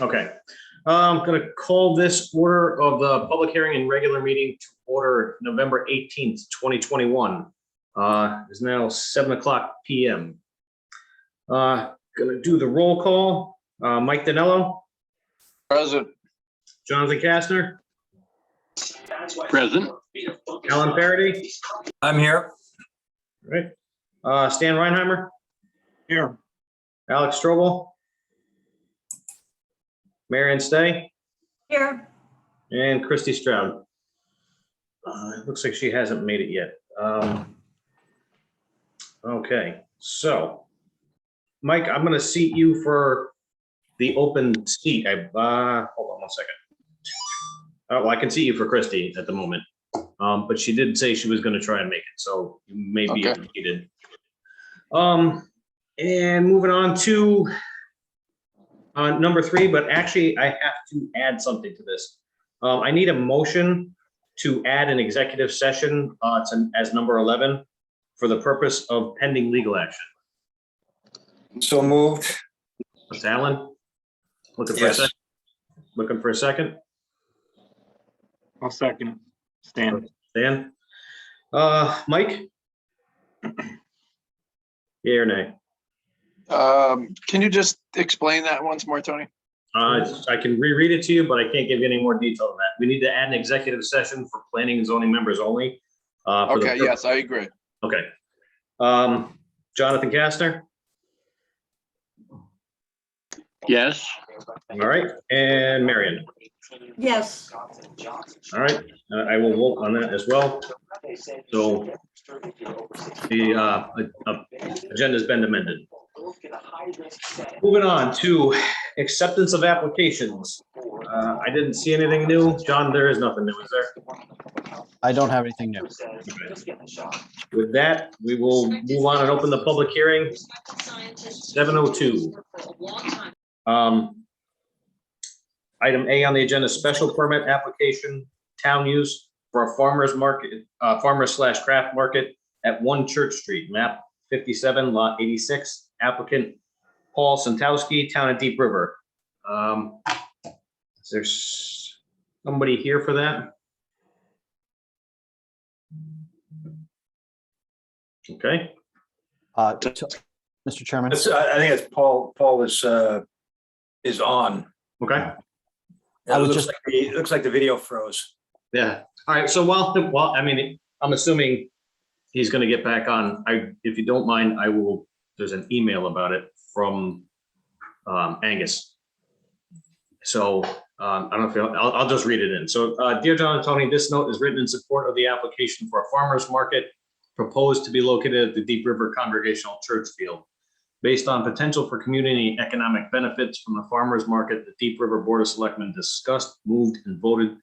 Okay. I'm going to call this order of the public hearing and regular meeting to order November 18th, 2021. It's now 7:00 p.m. Going to do the roll call. Mike Danello, Present. Jonathan Kastner, Present. Alan Parody. I'm here. Right. Stan Reinheimer, Here. Alex Strobel, Marion Stay, Here. and Christy Stroud. It looks like she hasn't made it yet. Okay, so Mike, I'm going to seat you for the open seat. Hold on one second. Oh, well, I can seat you for Christy at the moment, but she did say she was going to try and make it, so you may be Okay. seated. And moving on to number 3, but actually I have to add something to this. I need a motion to add an executive session as number 11 for the purpose of pending legal action. So moved. That's Alan. Looking for a Yes. second. Looking for a second. I'll second. Stan. Dan. Mike. Yea or nay? Can you just explain that once more, Tony? I can reread it to you, but I can't give you any more detail than that. We need to add an executive session for planning and zoning members only. For the Okay, yes, I agree. Okay. Jonathan Kastner. Yes. All right. And Marion. Yes. All right. I will vote on that as well. So the agenda's been amended. Moving on to acceptance of applications. I didn't see anything new. John, there is nothing new, is there? I don't have anything new. With that, we will move on and open the public hearing. 7:02. Item A on the agenda, special permit application, town use for a farmer's market, farmer/craft market at 1 Church Street, map 57, lot 86. Applicant Paul Santowski, Town of Deep River. Is there somebody here for that? Okay. Mr. Chairman, I think it's Paul. Paul is on. Okay. I would It looks like the video froze. Yeah. All right. So while I mean, I'm assuming he's going to get back on. If you don't mind, I will. There's an email about it from Angus. So I don't know if I'll just read it in. So dear John and Tony, this note is written in support of the application for a farmer's market proposed to be located at the Deep River Congregational Church Field. Based on potential for community economic benefits from the farmer's market, the Deep River Board of Selectmen discussed, moved, and voted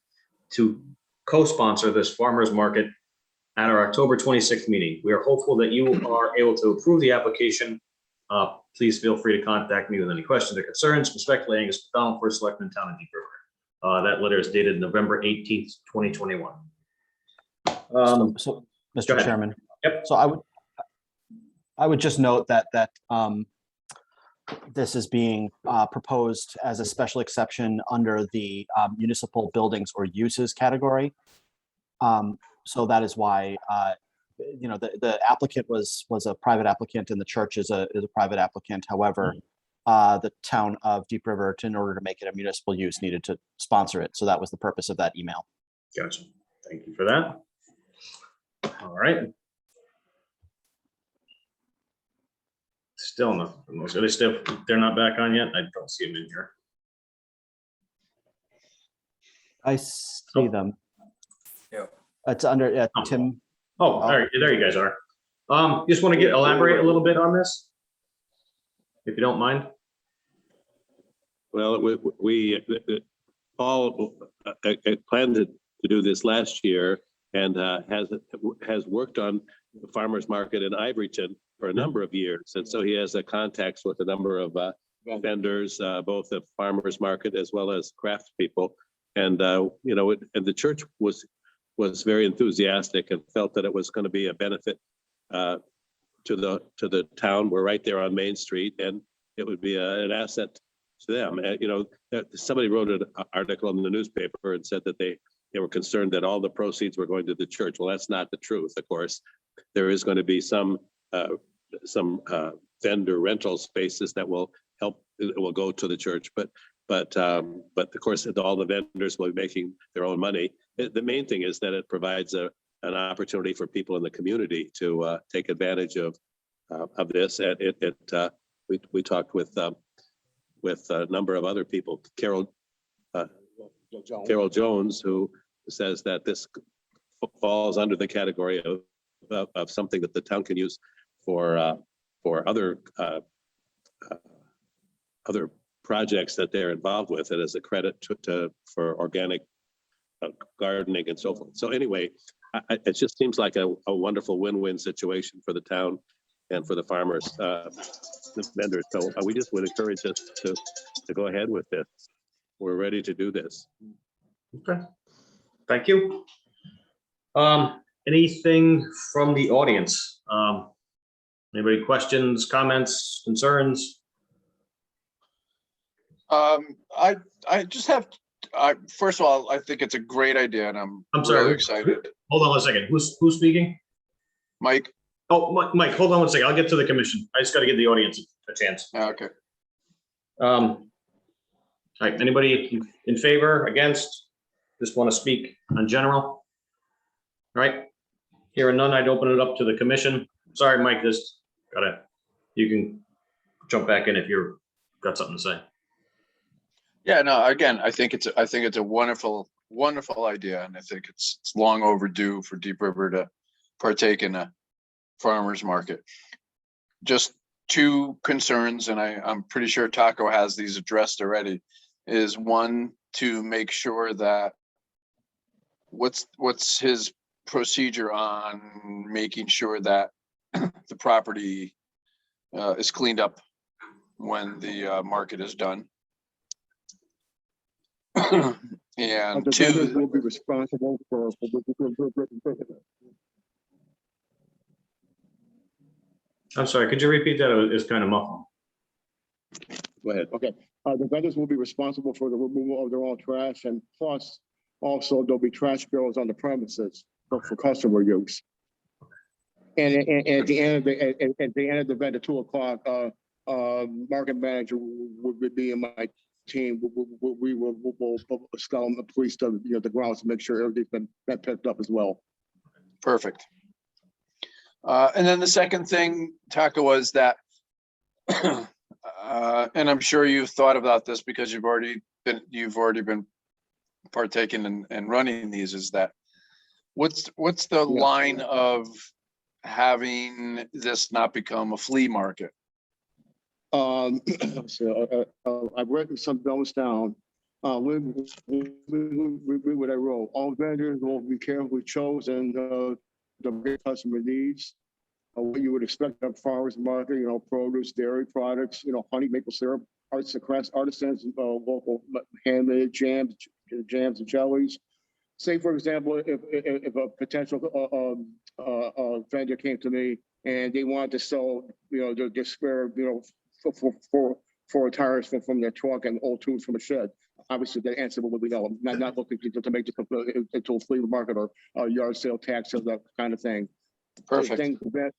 to co-sponsor this farmer's market at our October 26th meeting. We are hopeful that you are able to approve the application. Please feel free to contact me with any questions or concerns. Respectfully, Angus McDonald, First Selectman, Town of Deep River. That letter is dated November 18th, 2021. so go Mr. ahead. Chairman. Yep. So I would just note that this is being proposed as a special exception under the municipal buildings or uses category. So that is why the applicant was a private applicant and the church is a private applicant. However, the town of Deep River, in order to make it a municipal use, needed to sponsor it. So that was the purpose of that email. Gotcha. Thank you for that. All right. Still nothing. They're not back on yet. I don't see them in here. I see them. Yeah. It's under Tim. Oh, all right. There you guys are. Just want to elaborate a little bit on this, if you don't mind. Well, Paul planned to do this last year and has worked on the farmer's market in Ivoryton for a number of years. And so he has contacts with a number of vendors, both the farmer's market as well as craft people. And, and the church was very enthusiastic and felt that it was going to be a benefit to the town. We're right there on Main Street, and it would be an asset to them. You know, somebody wrote an article in the newspaper and said that they were concerned that all the proceeds were going to the church. Well, that's not the truth. Of course, there is going to be some vendor rental spaces that will help, will go to the church, but of course, all the vendors will be making their own money. The main thing is that it provides an opportunity for people in the community to take advantage of this. And we talked with a number of other people, Carol Jones, who says that this falls under the category of something that the town can use for other projects that they're involved with, and as a credit for organic gardening and so forth. So anyway, it just seems like a wonderful win-win situation for the town and for the farmers, the vendors. So we just would encourage us to go ahead with this. We're ready to do this. Okay, thank you. Anything from the audience? Anybody questions, comments, concerns? I just have, first of all, I think it's a great idea and I'm sorry. really excited. Hold on one second. Who's speaking? Mike? Oh, Mike, hold on one second. I'll get to the commission. I just got to give the audience a chance. Okay. All right, anybody in favor, against? Just want to speak on general? All right, hearing none, I'd open it up to the commission. Sorry, Mike, you can jump back in if you've got something to say. Yeah, no, again, I think it's a wonderful idea, and I think it's long overdue for Deep River to partake in a farmer's market. Just two concerns, and I'm pretty sure Taco has these addressed already, is one, to make sure that what's his procedure on making sure that the property is cleaned up when the market is done. And The vendors two, will be responsible for. I'm sorry, could you repeat that? It's kind of muffled. Go ahead. Okay, the vendors will be responsible for the removal of their own trash, and plus, also there'll be trash barrels on the premises for customer use. And at the end of the event at 2:00, market manager would be in my team. We will scout the police to the grounds to make sure everything's been picked up as well. perfect. And then the second thing, Taco, was that, and I'm sure you've thought about this because you've already been partaking and running these, is that what's the line of having this not become a flea market? So I've written some notes down. What I wrote: all vendors will be carefully chosen the customer needs. What you would expect from farmers market, produce, dairy products, honey, maple syrup, arts and crafts, artisans, local handmade jams and jellies. Say, for example, if a potential vendor came to me and they wanted to sell, their spare, four tires from their truck and old tools from a shed. Obviously, the answer would be no. I'm not looking to make this into a flea market or a yard sale, tax sale, that kind of thing. Perfect. Things that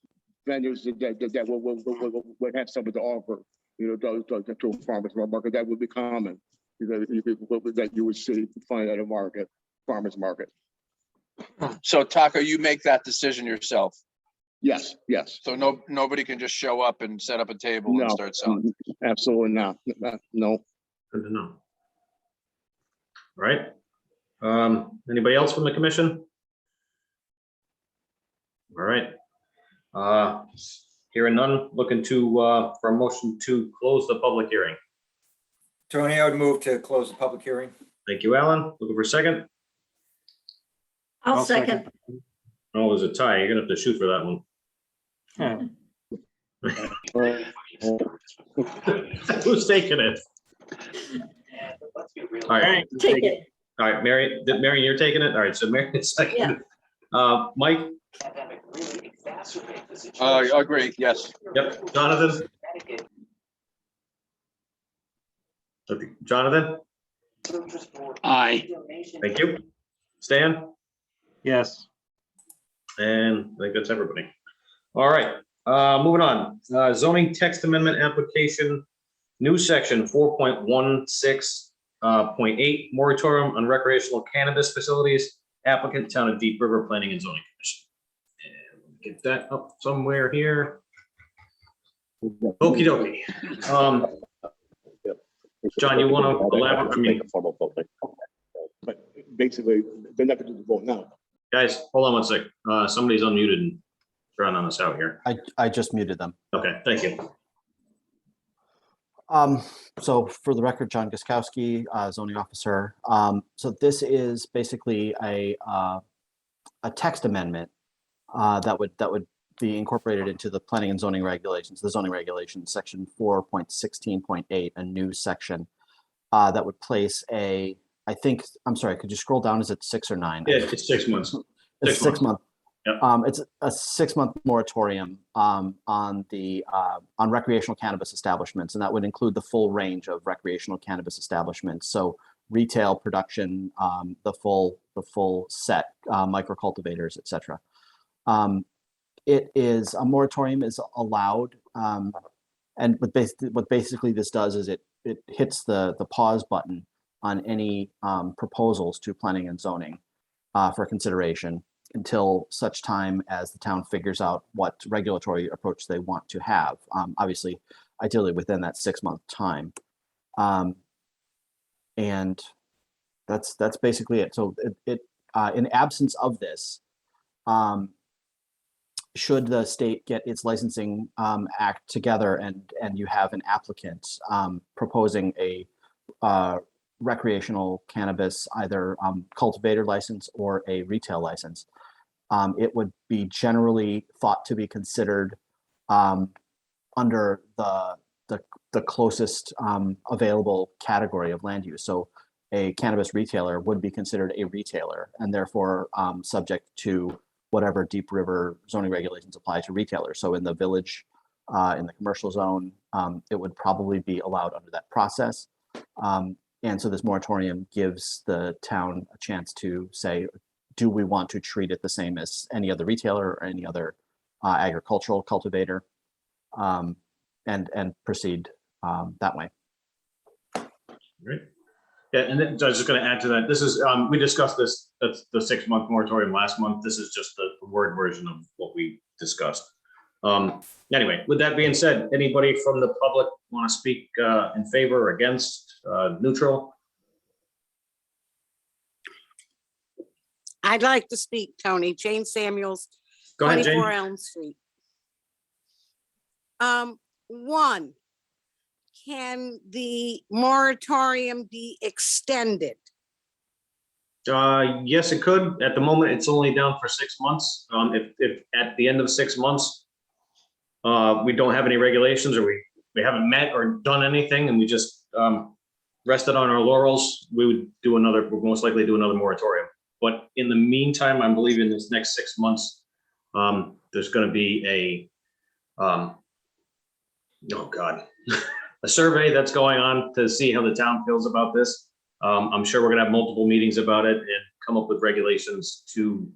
vendors that would have something to offer, to a farmer's market, that would be common. That you would see, find at a farmer's market. So Taco, you make that decision yourself. Yes. So nobody can just show up and set up a table and start selling. Absolutely not. No. Good to know. All right. Anybody else from the commission? All right. Hearing none, looking for a motion to close the public hearing. Tony, I would move to close the public hearing. Thank you, Alan. Looking for a second? I'll second. Oh, there's a tie. You're gonna have to shoot for that one. Who's taking it? All right, Take it. all right, Mary, you're taking it? All right, so Mary, second. Mike? I agree, yes. Yep, Jonathan? Jonathan, Aye. thank you. Stan, Yes. and I think that's everybody. All right, moving on. Zoning text amendment application, new section 4.16.8 moratorium on recreational cannabis facilities. Applicant, Town of Deep River Planning and Zoning Commission. And let me get that up somewhere here. Okey dokey. John, you want to elaborate? I mean, But basically, they're not gonna do the vote now. guys, hold on one sec. Somebody's unmuted and drowning us out here. I just muted them. Okay, thank you. So for the record, John Guskowski, zoning officer. So this is basically a text amendment that would be incorporated into the planning and zoning regulations, the zoning regulations, section 4.16.8, a new section that would place a, I think, I'm sorry, could you scroll down? Is it 6 or 9? Yeah, it's 6 months. It's 6 month. Yep. It's a 6-month moratorium on recreational cannabis establishments, and that would include the full range of recreational cannabis establishments. So retail, production, the full set, micro cultivators, etc. It is a moratorium is allowed, and what basically this does is it hits the pause button on any proposals to planning and zoning for consideration until such time as the town figures out what regulatory approach they want to have. Obviously, ideally within that 6-month time. And that's basically it. So in absence of this, should the state get its licensing act together and you have an applicant proposing a recreational cannabis, either cultivator license or a retail license, it would be generally thought to be considered under the closest available category of land use. So a cannabis retailer would be considered a retailer and therefore subject to whatever Deep River zoning regulations apply to retailers. So in the village, in the commercial zone, it would probably be allowed under that process. And so this moratorium gives the town a chance to say, do we want to treat it the same as any other retailer or any other agricultural cultivator, and proceed that way. Great. Yeah, and then I was just going to add to that. This is, we discussed this, that's the 6-month moratorium last month. This is just the word version of what we discussed. Anyway, with that being said, anybody from the public want to speak in favor or against, neutral? I'd like to speak, Tony. Jane Samuels, Go ahead, 24 Jane. Elm Street. One, can the moratorium be extended? Yes, it could. At the moment, it's only down for 6 months. If at the end of 6 months, we don't have any regulations or we haven't met or done anything and we just rested on our laurels, we'd most likely do another moratorium. But in the meantime, I'm believing this next 6 months, there's going to be a survey that's going on to see how the town feels about this. I'm sure we're gonna have multiple meetings about it and come up with regulations to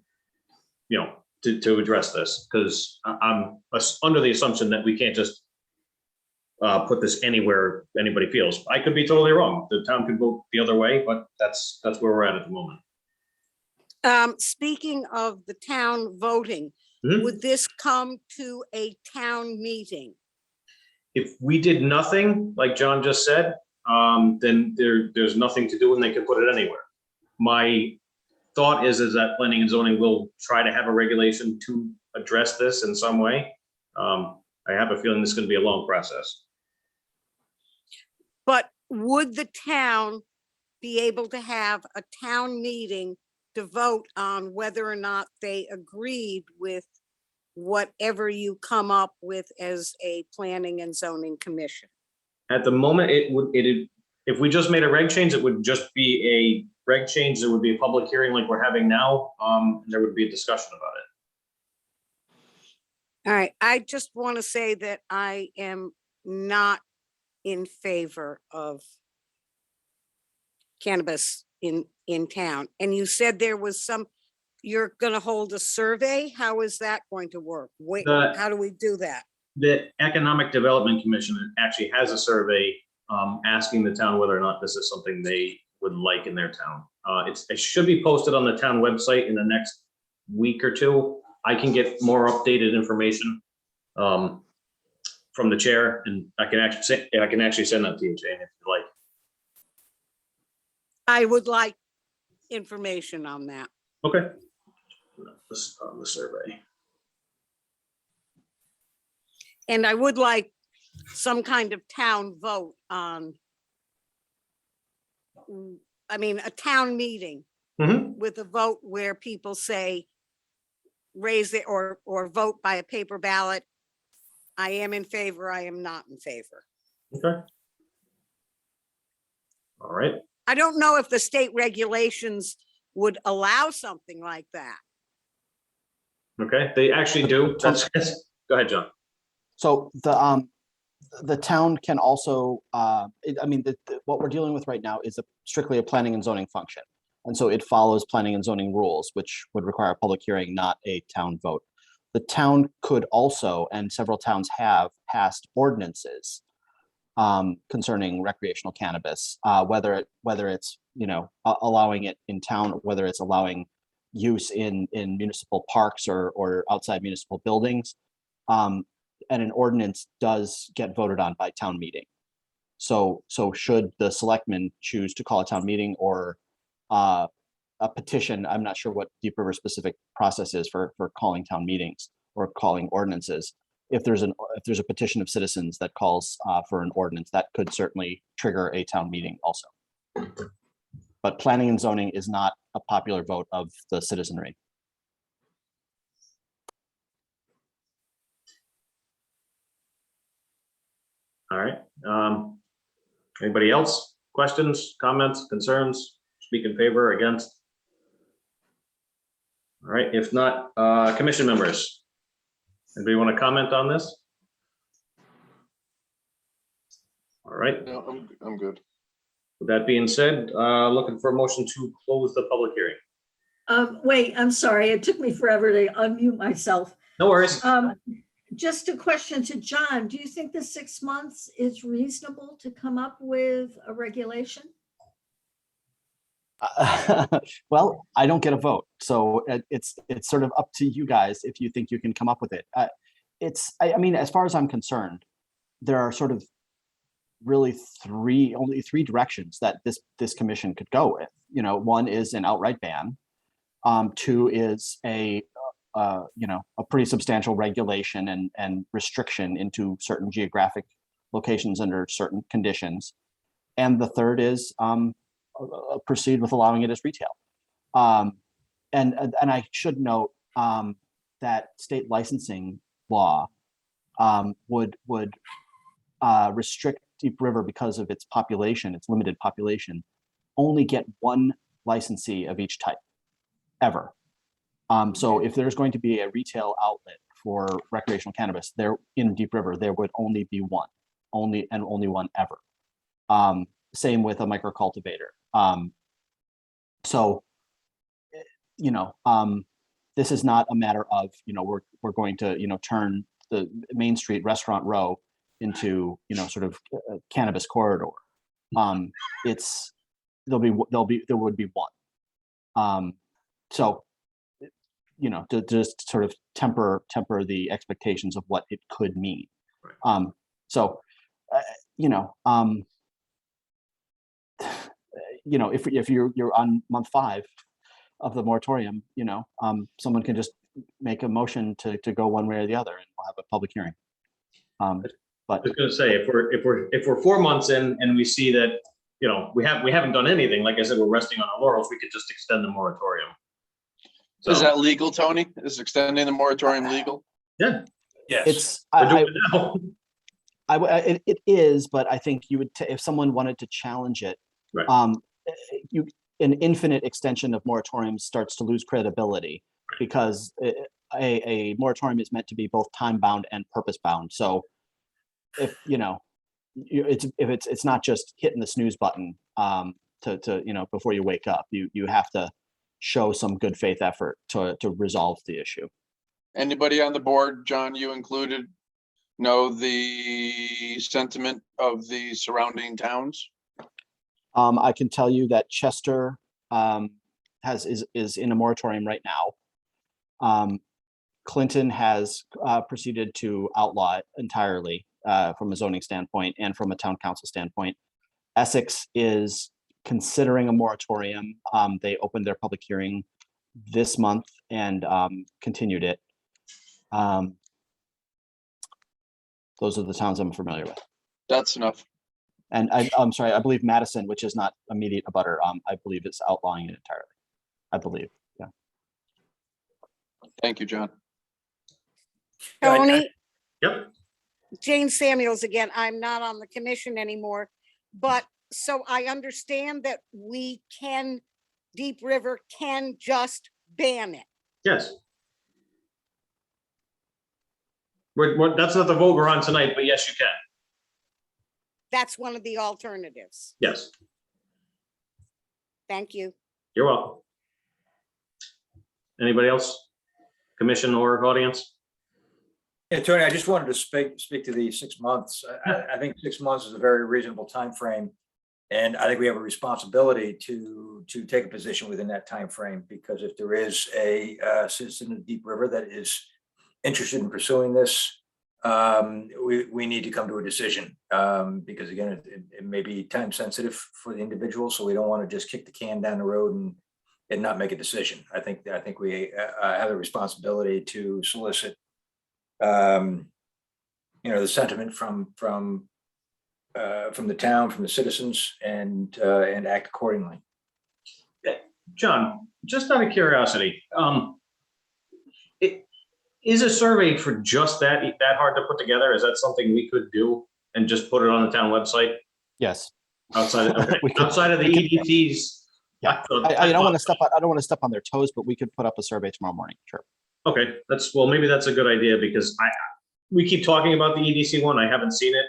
address this, because I'm under the assumption that we can't just put this anywhere anybody feels. I could be totally wrong. The town could vote the other way, but that's where we're at the moment. Speaking of the town voting, Mhm. would this come to a town meeting? If we did nothing, like John just said, then there's nothing to do and they can put it anywhere. My thought is that planning and zoning will try to have a regulation to address this in some way. I have a feeling this is going to be a long process. But would the town be able to have a town meeting to vote on whether or not they agreed with whatever you come up with as a planning and zoning commission? At the moment, if we just made a reg change, it would just be a reg change. There would be a public hearing like we're having now. And there would be a discussion about it. All right, I just want to say that I am not in favor of cannabis in town. And you said there was you're gonna hold a survey? How is that going to work? Wait, The- how do we do that? The Economic Development Commission actually has a survey asking the town whether or not this is something they would like in their town. It should be posted on the town website in the next week or two. I can get more updated information from the chair, and I can actually send that to you, Jane, if you like. I would like information on that. Okay. This on the survey. And I would like some kind of town vote on, I mean, a town meeting Mhm. with a vote where people say, raise it or vote by a paper ballot. I am in favor, I am not in favor. Okay. All right. I don't know if the state regulations would allow something like that. Okay, they actually do. That's, go ahead, John. So the town can also, I mean, what we're dealing with right now is strictly a planning and zoning function. And so it follows planning and zoning rules, which would require a public hearing, not a town vote. The town could also, and several towns have passed ordinances concerning recreational cannabis, whether it's, allowing it in town, whether it's allowing use in municipal parks or outside municipal buildings. And an ordinance does get voted on by town meeting. So should the selectmen choose to call a town meeting or a petition, I'm not sure what Deep River specific process is for calling town meetings or calling ordinances. If there's a petition of citizens that calls for an ordinance, that could certainly trigger a town meeting also. But planning and zoning is not a popular vote of the citizenry. All right. Anybody else? Questions, comments, concerns? Speak in favor, against? All right, if not, commission members. Anybody want to comment on this? All right, No, I'm good. with that being said, looking for a motion to close the public hearing. Wait, I'm sorry. It took me forever to unmute myself. No worries. Just a question to John. Do you think the 6 months is reasonable to come up with a regulation? Well, I don't get a vote, so it's sort of up to you guys if you think you can come up with it. I mean, as far as I'm concerned, there are sort of really only three directions that this commission could go with. One is an outright ban. Two is a pretty substantial regulation and restriction into certain geographic locations under certain conditions. And the third is proceed with allowing it as retail. And I should note that state licensing law would restrict Deep River because of its population, its limited population, only get one licensee of each type ever. So if there's going to be a retail outlet for recreational cannabis there in Deep River, there would only be one, only one ever. Same with a micro cultivator. So, this is not a matter of, we're going to, turn the Main Street restaurant row into, sort of a cannabis corridor. There would be one. So, to just sort of temper the expectations of what it could mean. If you're on month 5 of the moratorium, someone can just make a motion to go one way or the other, and we'll have a public hearing. But I was gonna say, if we're 4 months in and we see that, we haven't done anything, like I said, we're resting on our laurels, we could just extend the moratorium. So, Is that legal, Tony? Is extending the moratorium legal? yeah, Yes. we're doing it now. it is, but I think you would, if someone wanted to challenge it, Right. An infinite extension of moratoriums starts to lose credibility because a moratorium is meant to be both time bound and purpose bound. So if it's not just hitting the snooze button, before you wake up. You have to show some good faith effort to resolve the issue. Anybody on the board, John, you included, know the sentiment of the surrounding towns? I can tell you that Chester is in a moratorium right now. Clinton has proceeded to outlaw it entirely from a zoning standpoint and from a town council standpoint. Essex is considering a moratorium. They opened their public hearing this month and continued it. Those are the towns I'm familiar with. That's enough. And I'm sorry, I believe Madison, which is not immediate abutter, I believe it's outlawing it entirely. I believe, yeah. Thank you, John. Tony, Yep. Jane Samuels again. I'm not on the commission anymore, but so I understand that Deep River can just ban it. Yes. That's not the vote we're on tonight, but yes, you can. That's one of the alternatives. Yes, Thank you. you're welcome. Anybody else? Commission or audience? Yeah, Tony, I just wanted to speak to the 6 months. I think 6 months is a very reasonable time frame, and I think we have a responsibility to take a position within that time frame, because if there is a citizen of Deep River that is interested in pursuing this, we need to come to a decision, because again, it may be time sensitive for the individual, so we don't want to just kick the can down the road and not make a decision. I think we have a responsibility to solicit the sentiment from the town, from the citizens, and act accordingly. John, just out of curiosity, is a survey for just that hard to put together? Is that something we could do and just put it on the town website Yes. outside of, We could- outside of the EDTs? Yeah. I don't want to step on their toes, but we could put up a survey tomorrow morning. Sure. Okay, maybe that's a good idea, because we keep talking about the EDC one. I haven't seen it.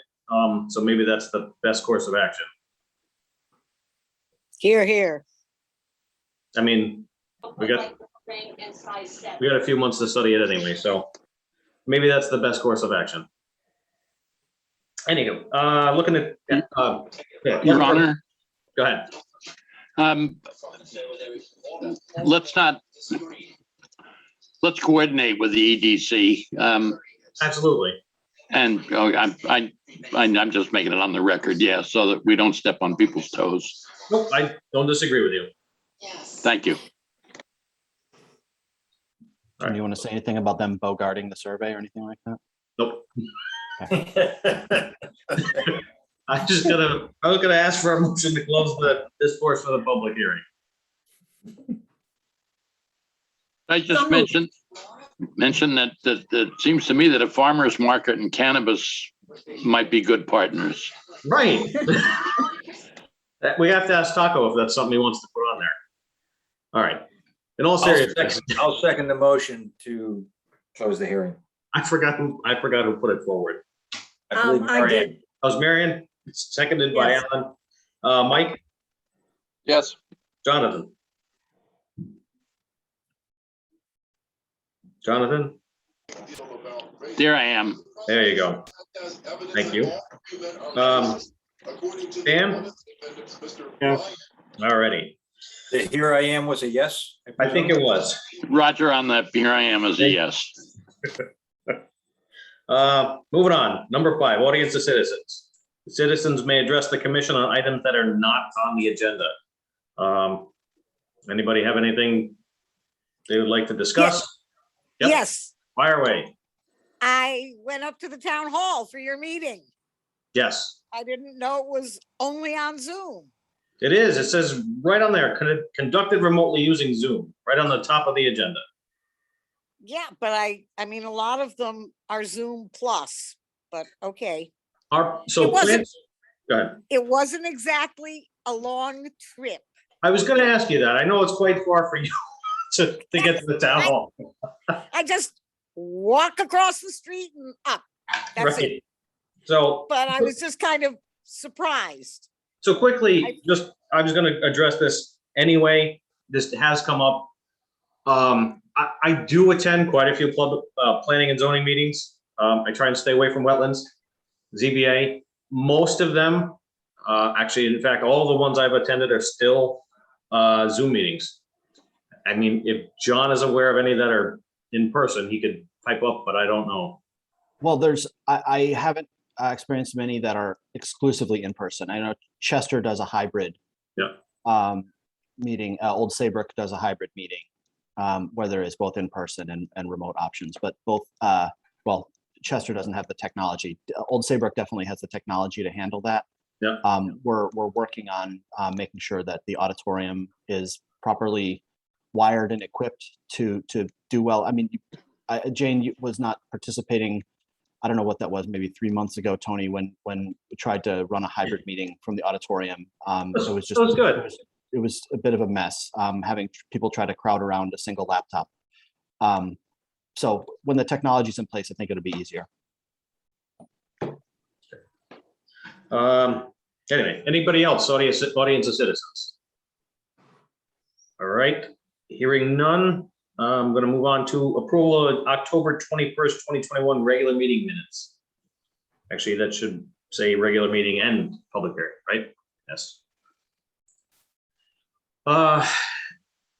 So maybe that's the best course of action. Here, here. I mean, we got a few months to study it anyway, so maybe that's the best course of action. Anywho, looking at, Your Honor, go ahead. let's coordinate with the EDC. Absolutely. And I'm just making it on the record, yeah, so that we don't step on people's toes. Nope, I don't disagree with you. Thank you. All right. Do you want to say anything about them bogarting the survey or anything like that? Nope. I was gonna ask for a motion to close this portion for the public hearing. I just So moved. mentioned that it seems to me that a farmer's market and cannabis might be good partners. Right. We have to ask Taco if that's something he wants to put on there. All right. In all seriousness, I'll second the motion to close the hearing. I forgot who put it forward. I believe I Mary Ann. did. That was Marion, seconded by Yes. Alan. Mike, Yes, Jonathan. Jonathan, There I am. there you go. Thank you. Dan? Yes. Alrighty. The here I am was a yes? I think it was. Roger on that. Here I am as a yes. Moving on, number 5, audience of citizens. Citizens may address the commission on items that are not on the agenda. Anybody have anything they would like to discuss? Yep. Yes, Fire away. I went up to the town hall for your meeting. Yes, I didn't know it was only on Zoom. it is. It says right on there, conducted remotely using Zoom, right on the top of the agenda. Yeah, but I mean, a lot of them are Zoom plus, but okay. So It wasn't- go ahead. It wasn't exactly a long trip. I was gonna ask you that. I know it's quite far for you to get to the town hall. I just walk across the street and up. That's it. Right. So, But I was just kind of surprised. so quickly, just I was gonna address this anyway. This has come up. I do attend quite a few planning and zoning meetings. I try and stay away from wetlands, ZBA. Most of them, actually, in fact, all the ones I've attended are still Zoom meetings. I mean, if John is aware of any that are in person, he could pipe up, but I don't know. Well, I haven't experienced many that are exclusively in person. I know Chester does a hybrid. Yeah. Meeting. Old Saybrook does a hybrid meeting, where there is both in person and remote options. But both, well, Chester doesn't have the technology. Old Saybrook definitely has the technology to handle that. Yeah. We're working on making sure that the auditorium is properly wired and equipped to do well. I mean, Jane was not participating. I don't know what that was, maybe 3 months ago, Tony, when we tried to run a hybrid meeting from the auditorium. It was just, That was good. it was a bit of a mess, having people try to crowd around a single laptop. So when the technology's in place, I think it'll be easier. Anyway, anybody else, audience or citizens? All right, hearing none, I'm gonna move on to approval of October 21st, 2021 regular meeting minutes. Actually, that should say regular meeting and public hearing, right? Yes.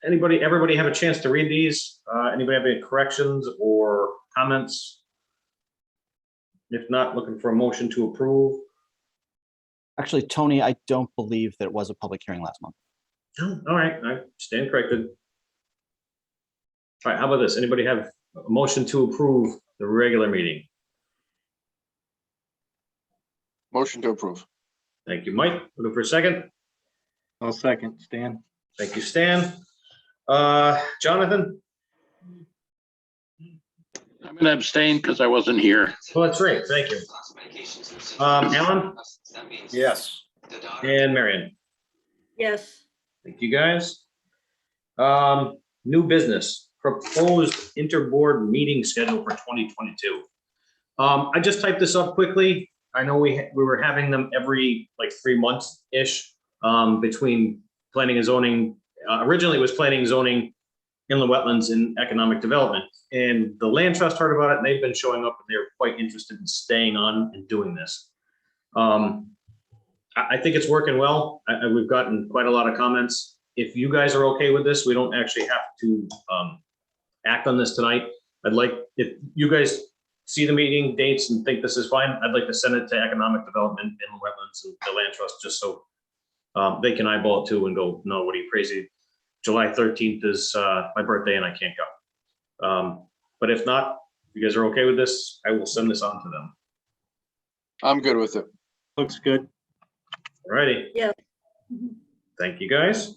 Everybody have a chance to read these? Anybody have any corrections or comments? If not, looking for a motion to approve. Actually, Tony, I don't believe that it was a public hearing last month. Oh, all right, I stand corrected. All right, how about this? Anybody have a motion to approve the regular meeting? Motion to approve. Thank you, Mike. Looking for a second? I'll second, Stan. Thank you, Stan. Jonathan? I'm gonna abstain because I wasn't here. Oh, that's right, thank you. Alan Yes. and Marion? Yes. Thank you, guys. New business, proposed interboard meeting schedule for 2022. I just typed this up quickly. I know we were having them every like 3 months-ish, between planning and zoning. Originally it was planning, zoning, inland wetlands, and economic development. And the land trust heard about it and they've been showing up and they're quite interested in staying on and doing this. I think it's working well. We've gotten quite a lot of comments. If you guys are okay with this, we don't actually have to act on this tonight. I'd like, if you guys see the meeting dates and think this is fine, I'd like to send it to economic development, inland wetlands, and the land trust, just so they can eyeball it too and go, no, what are you, crazy? July 13th is my birthday and I can't go. But if not, if you guys are okay with this, I will send this on to them. I'm good with it. Looks good. All righty. Yeah. Thank you, guys.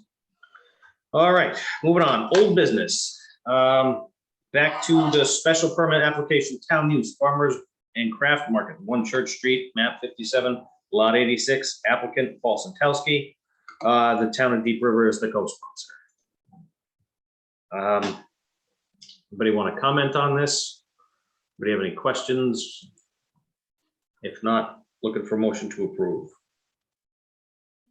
All right, moving on, old business. Back to the special permit application, town use, farmers and craft market, 1 Church Street, map 57, lot 86, applicant Paul Santowski. The town of Deep River is the co-sponsor. Anybody want to comment on this? Anybody have any questions? If not, looking for motion to approve.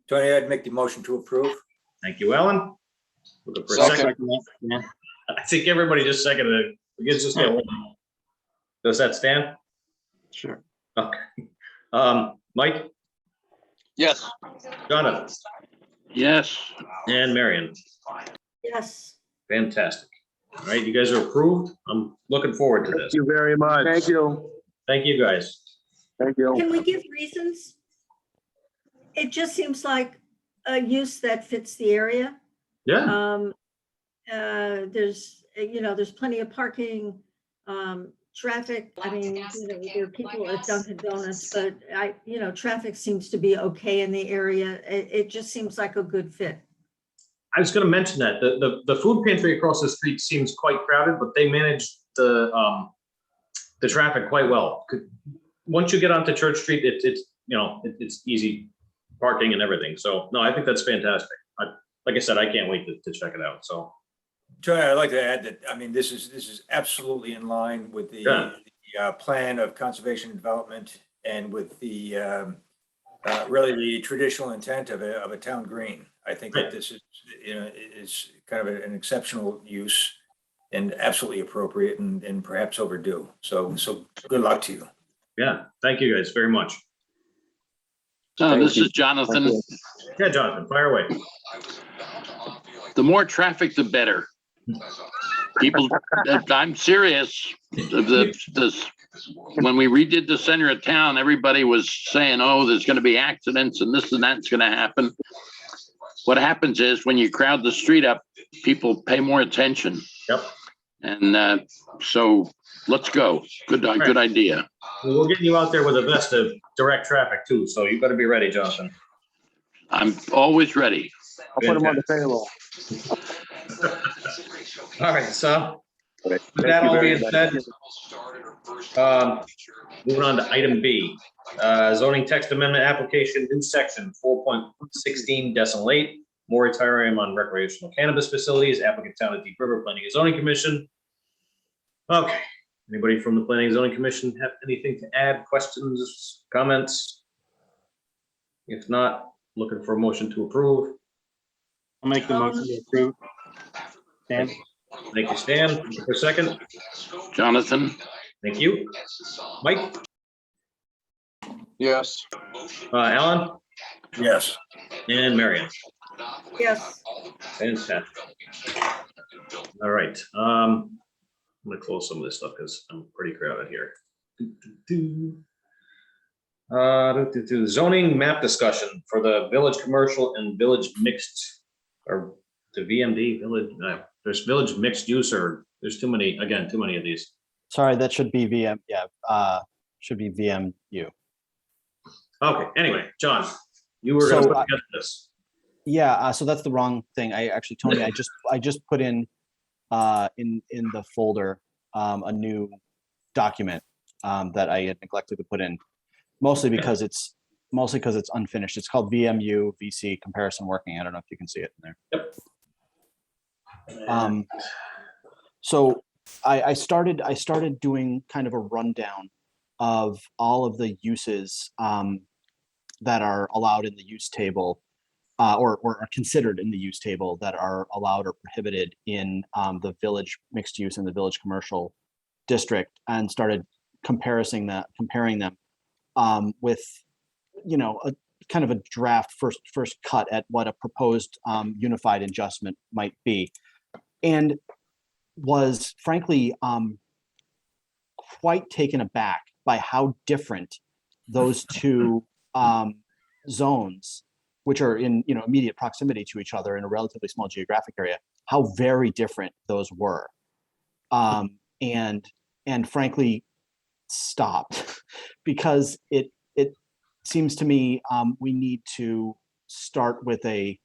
Tony, I'd make the motion to approve. Thank you, Alan. Looking for a Second. second. I think everybody just seconded it. We can just get one. Does that stand? Sure. Okay. Mike, Yes. Jonathan, Yes, and Marion. Yes. Fantastic. All right, you guys are approved. I'm looking forward to this. Thank you very much. Thank you. Thank you, guys. Thank you. Can we give reasons? It just seems like a use that fits the area. Yeah, There's, there's plenty of parking, traffic. I mean, there are people at Dunkin' Donuts, but traffic seems to be okay in the area. It just seems like a good fit. I was going to mention that the food pantry across the street seems quite crowded, but they manage the traffic quite well. Once you get onto Church Street, it's easy parking and everything. So no, I think that's fantastic. Like I said, I can't wait to check it out. So. Tony, I'd like to add that, I mean, this is absolutely in line with the Yeah. plan of conservation and development and with the really the traditional intent of a town green. I think that Right. this is, is kind of an exceptional use and absolutely appropriate and perhaps overdue. So good luck to you. Yeah, thank you guys very much. This is Jonathan. Yeah, Jonathan, fire away. The more traffic, the better. People, I'm serious. When we redid the center of town, everybody was saying, oh, there's going to be accidents and this and that's going to happen. What happens is when you crowd the street up, people pay more attention. Yep. And so let's go. Good idea. We're getting you out there with a vest to direct traffic too, so you better be ready, Jonathan. I'm always ready. I'll put them on the payroll. All right, so With that all being said, moving on to item B, zoning text amendment application, new section 4.16 moratorium on recreational cannabis facilities, applicant Town of Deep River Planning and Zoning Commission. Okay, anybody from the Planning and Zoning Commission have anything to add, questions, comments? If not, looking for a motion to approve. I'll make the motion to approve. Dan? Thank you, Stan. Looking for a second. Jonathan? Thank you. Mike, Yes. Alan, Yes. and Marion. Yes. Fantastic. All right, I'm gonna close some of this stuff because I'm pretty crowded here. Zoning map discussion for the village commercial and village mixed, or the VMD village, there's village mixed use, or there's too many of these. Sorry, that should be VM, yeah, should be VMU. Okay, anyway, John, you were gonna So, put together this. Yeah, so that's the wrong thing. I actually, Tony, I just put in the folder, a new document, that I had neglected to put in, mostly because it's unfinished. It's called VMU VC comparison working. I don't know if you can see it in there. Yep. So I started doing kind of a rundown of all of the uses that are allowed in the use table, or are considered in the use table that are allowed or prohibited in the village mixed use and the village commercial district, and started comparing them with, a kind of a draft first cut at what a proposed unified adjustment might be, and was frankly quite taken aback by how different those two zones, which are in immediate proximity to each other in a relatively small geographic area, how very different those were, and frankly stopped because it seems to me we need to start with a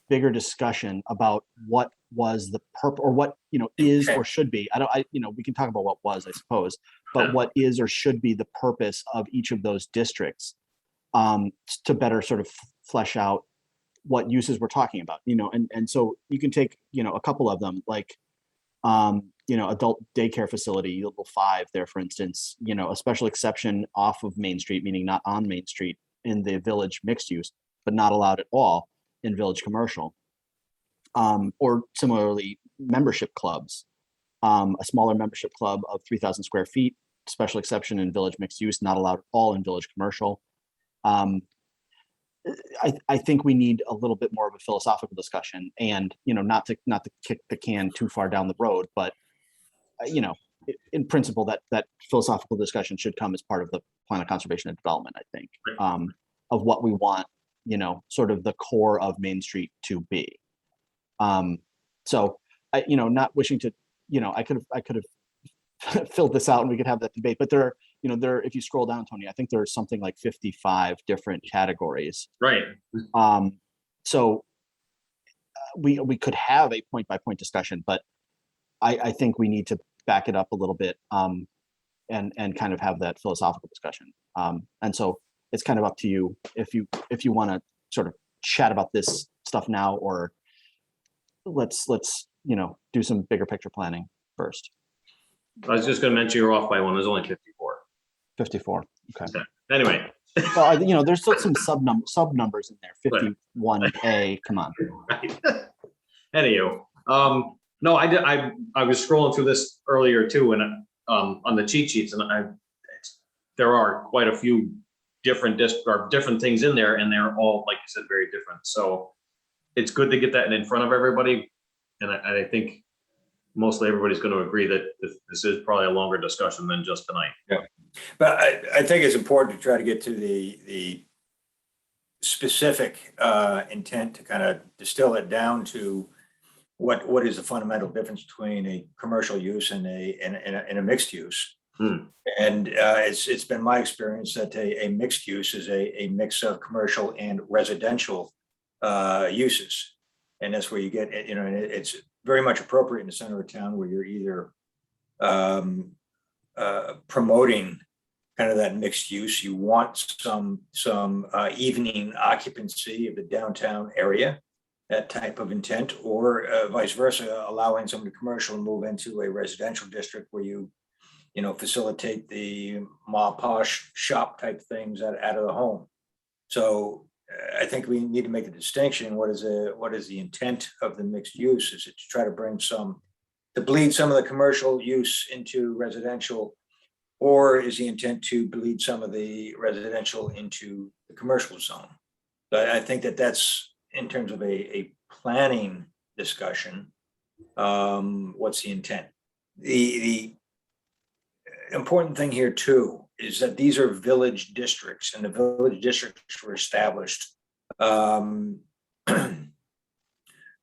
bigger discussion about what was the purpose, or what is or should be. We can talk about what was, I suppose, but what is or should be the purpose of each of those districts, to better sort of flesh out what uses we're talking about. And so you can take a couple of them, like adult daycare facility, level 5 there, for instance, a special exception off of Main Street, meaning not on Main Street in the village mixed use, but not allowed at all in village commercial. Or similarly, membership clubs, a smaller membership club of 3,000 square feet, special exception in village mixed use, not allowed at all in village commercial. I think we need a little bit more of a philosophical discussion, and not to kick the can too far down the road, but in principle, that philosophical discussion should come as part of the plan of conservation and development, I think, of what we want, sort of the core of Main Street to be. So I, not wishing to, I could have filled this out and we could have that debate, but there are, if you scroll down, Tony, I think there's something like 55 different categories. Right. So we could have a point by point discussion, but I think we need to back it up a little bit, and kind of have that philosophical discussion. And so it's kind of up to you if you want to sort of chat about this stuff now, or let's do some bigger picture planning first. I was just gonna mention you're off by one. There's only 54. 54. Okay. Anyway, Well, you know, there's still some sub numbers in there. 51A. Come on. Right. Anywho, no, I did, I was scrolling through this earlier too, and, on the cheat sheets, and there are quite a few different different things in there, and they're all, like you said, very different. So it's good to get that in front of everybody. And I think mostly everybody's going to agree that this is probably a longer discussion than just tonight. But I think it's important to try to get to the specific intent, to kind of distill it down to what is the fundamental difference between a commercial use and a mixed use. And it's been my experience that a mixed use is a mix of commercial and residential uses. And that's where you get, you know, and it's very much appropriate in the center of town, where you're either promoting kind of that mixed use. You want some evening occupancy of the downtown area, that type of intent, or vice versa, allowing some of the commercial to move into a residential district where you know, facilitate the ma posh shop type things out of the home. So I think we need to make a distinction. What is the intent of the mixed use? Is it to try to bring to bleed some of the commercial use into residential, or is the intent to bleed some of the residential into the commercial zone? But I think that's in terms of a planning discussion. What's the intent? The important thing here too is that these are village districts, and the village districts were established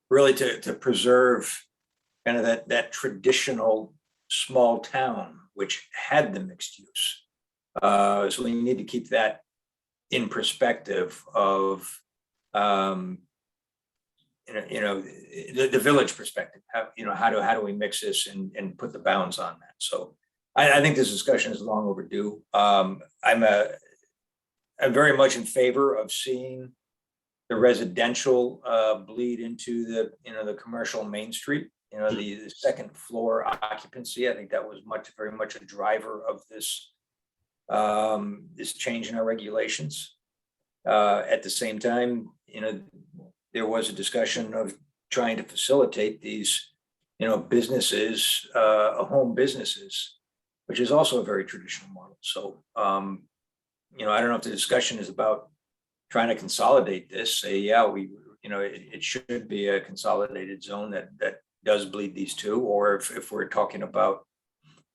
really to preserve kind of that traditional small town which had the mixed use. So we need to keep that in perspective of the village perspective. How do we mix this and put the bounds on that? So I think this discussion is long overdue. I'm very much in favor of seeing the residential bleed into the commercial Main Street. The second floor occupancy. I think that was very much a driver of this this change in our regulations. At the same time, there was a discussion of trying to facilitate these, businesses, home businesses, which is also a very traditional model. So, I don't know if the discussion is about trying to consolidate this, say, yeah, it should be a consolidated zone that does bleed these two, or if we're talking about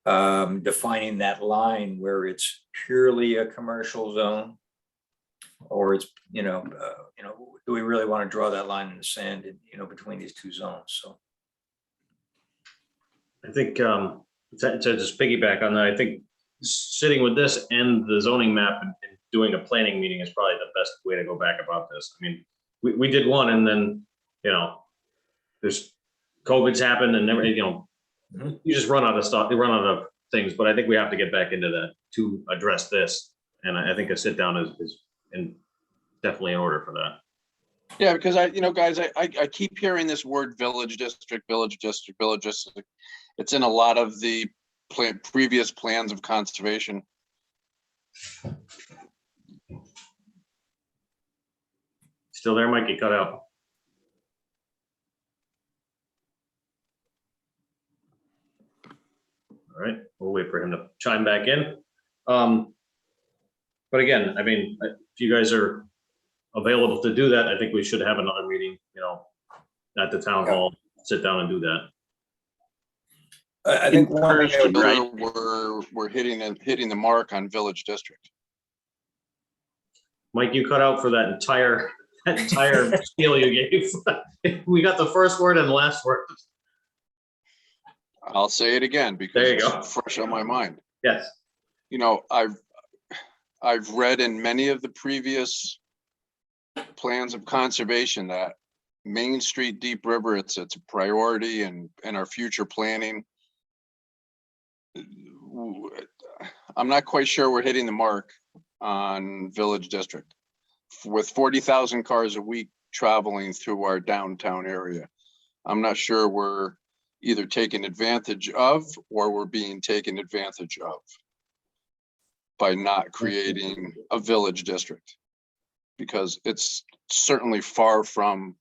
defining that line where it's purely a commercial zone, or it's, do we really want to draw that line in the sand, between these two zones? So I think, to just piggyback on that, I think sitting with this and the zoning map and doing a planning meeting is probably the best way to go back about this. I mean, we did one, and then, there's COVID's happened, and everything, you just run out of stuff, you run out of things, but I think we have to get back into that to address this. And I think a sit down is definitely in order for that. Yeah, because guys, I keep hearing this word village district, village district, village district. It's in a lot of the previous plans of conservation. Still there, Mike? You cut out. All right, we'll wait for him to chime back in. But again, I mean, if you guys are available to do that, I think we should have another meeting, at the town hall, sit down and do that. I think one thing we're hitting the mark on village district. Mike, you cut out for that entire spiel you gave. We got the first word and the last word. I'll say it again because There you go. it's fresh on my mind. Yes. I've read in many of the previous plans of conservation that Main Street, Deep River, it's a priority in our future planning. I'm not quite sure we're hitting the mark on village district with 40,000 cars a week traveling through our downtown area. I'm not sure we're either taken advantage of or we're being taken advantage of. by not creating a village district. Because it's certainly far from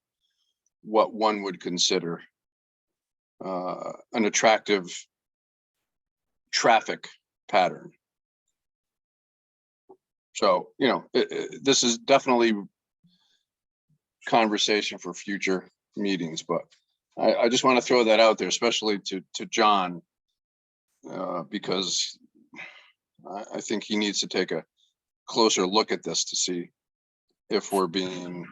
what one would consider an attractive traffic pattern. So, you know, this is definitely conversation for future meetings, but I just want to throw that out there, especially to John, because I think he needs to take a closer look at this to see if we're being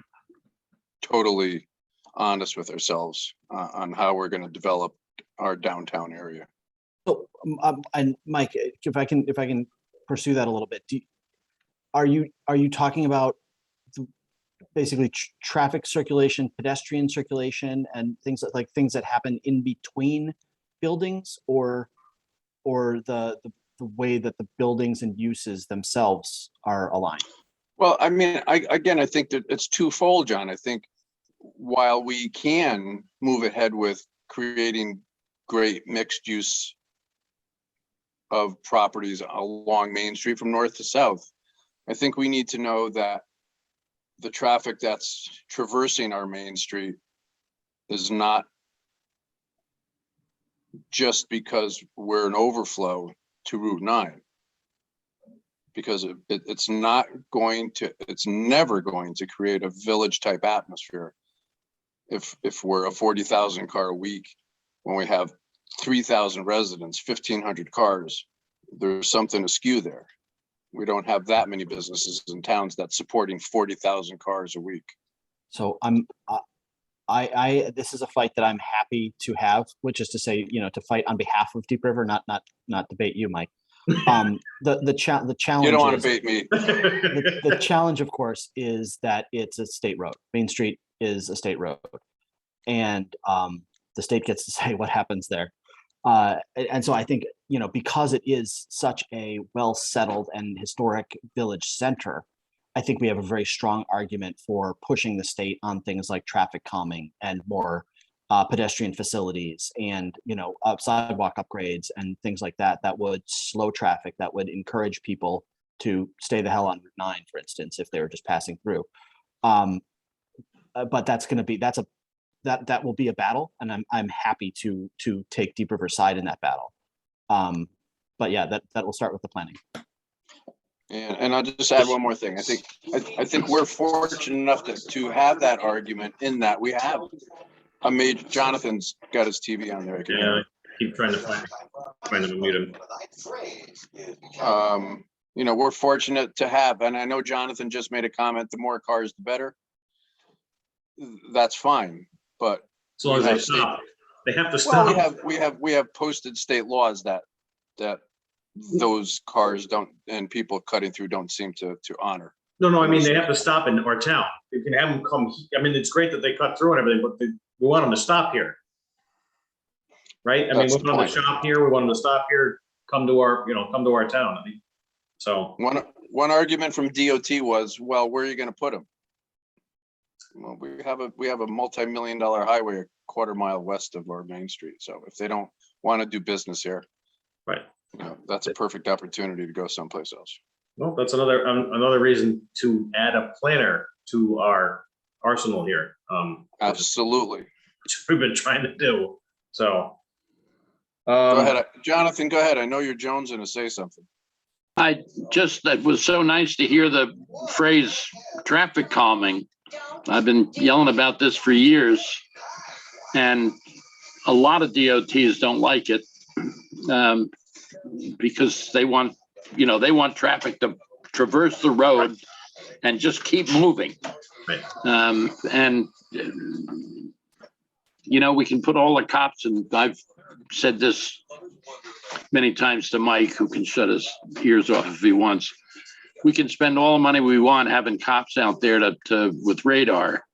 totally honest with ourselves on how we're going to develop our downtown area. So, and Mike, if I can pursue that a little bit, are you talking about basically traffic circulation, pedestrian circulation, and things that happen in between buildings, or the way that the buildings and uses themselves are aligned? Well, I mean, I think that it's twofold, John. I think while we can move ahead with creating great mixed use of properties along Main Street from north to south, I think we need to know that the traffic that's traversing our Main Street is not just because we're an overflow to Route 9. Because it's never going to create a village type atmosphere if we're a 40,000 car a week, when we have 3,000 residents, 1,500 cars. There's something askew there. We don't have that many businesses in towns that's supporting 40,000 cars a week. So this is a fight that I'm happy to have, which is to say, to fight on behalf of Deep River, not debate you, Mike. The challenge. You don't want to bait me. The challenge, of course, is that it's a state road. Main Street is a state road, and the state gets to say what happens there. And so I think, because it is such a well-settled and historic village center, I think we have a very strong argument for pushing the state on things like traffic calming and more pedestrian facilities and, sidewalk upgrades and things like that, that would slow traffic, that would encourage people to stay the hell on Route 9, for instance, if they were just passing through. But that will be a battle, and I'm happy to take Deep River side in that battle. But yeah, that will start with the planning. And I'll just add one more thing. I think we're fortunate enough to have that argument, in that we have a major. Jonathan's got his TV on there. Yeah, I keep trying to find him and mute him. We're fortunate to have, and I know Jonathan just made a comment, the more cars, the better. That's fine, but As long as they stop, they have to stop. Well, we have posted state laws that those cars don't, and people cutting through don't seem to honor. No, I mean, they have to stop in our town. You can have them come. I mean, it's great that they cut through and everything, but we want them to stop here. Right? I mean, we want them to shop here. We want them to stop here, come to our town. I mean, so. One argument from DOT was, well, where are you going to put them? Well, we have a multi-million-dollar highway a quarter mile west of our Main Street. So if they don't want to do business here, right, that's a perfect opportunity to go someplace else. Well, that's another reason to add a planner to our arsenal here. Absolutely, which we've been trying to do. So, go ahead, Jonathan. Go ahead. I know you're jonesing to say something. That was so nice to hear the phrase traffic calming. I've been yelling about this for years, and a lot of DOTs don't like it because they want traffic to traverse the road and just keep moving. We can put all the cops, and I've said this many times to Mike, who can shut his ears off if he wants. We can spend all the money we want having cops out there with radar.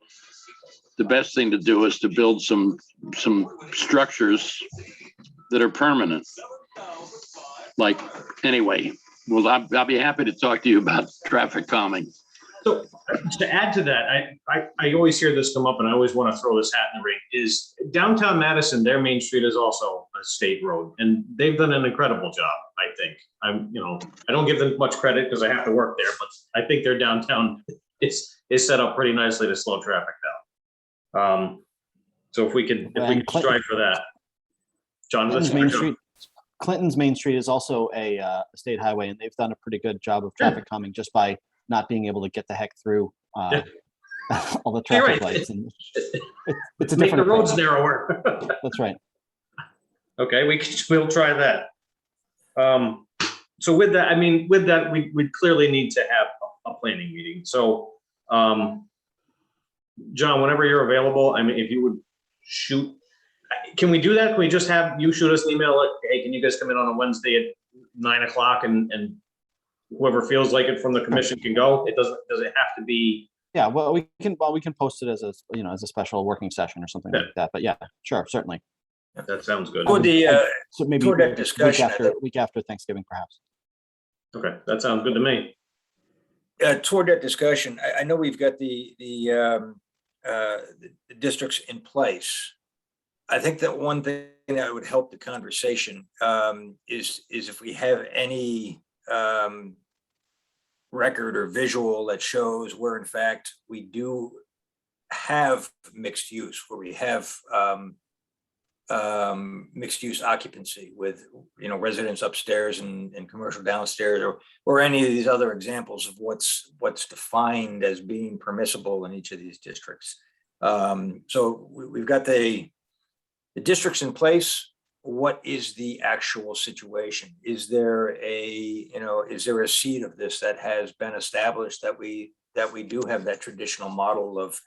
The best thing to do is to build some structures that are permanent. Anyway, well, I'll be happy to talk to you about traffic calming. So to add to that, I always hear this come up, and I always want to throw this hat in the ring, is downtown Madison, their Main Street is also a state road, and they've done an incredible job. I think. I don't give them much credit because I have to work there, but I think their downtown is set up pretty nicely to slow traffic down. So if we could And strive for that. John, Clinton's Main Street, Clinton's Main Street is also a state highway, and they've done a pretty good job of traffic calming just by not being able to get the heck through Yeah. all the You're traffic right. lights. And it's a Make the different roads approach. narrower. That's right. Okay, we'll try that. So with that, we clearly need to have a planning meeting. So, John, whenever you're available, if you would shoot, can we do that? Can we just have you shoot us an email like, hey, can you guys come in on a Wednesday at 9 o'clock and whoever feels like it from the commission can go? Does it have to be? Yeah, well, we can post it as a, as a special working session or something like that. But yeah, sure, certainly. That sounds good. For the, So maybe toward that discussion, week after Thanksgiving, perhaps. Okay, that sounds good to me. toward that discussion, I know we've got the districts in place. I think that one thing that would help the conversation is if we have any record or visual that shows where in fact we do have mixed use, where we have mixed use occupancy with, residents upstairs and commercial downstairs, or any of these other examples of what's defined as being permissible in each of these districts. So we've got the districts in place. What is the actual situation? Is there a seed of this that has been established that we do have that traditional model of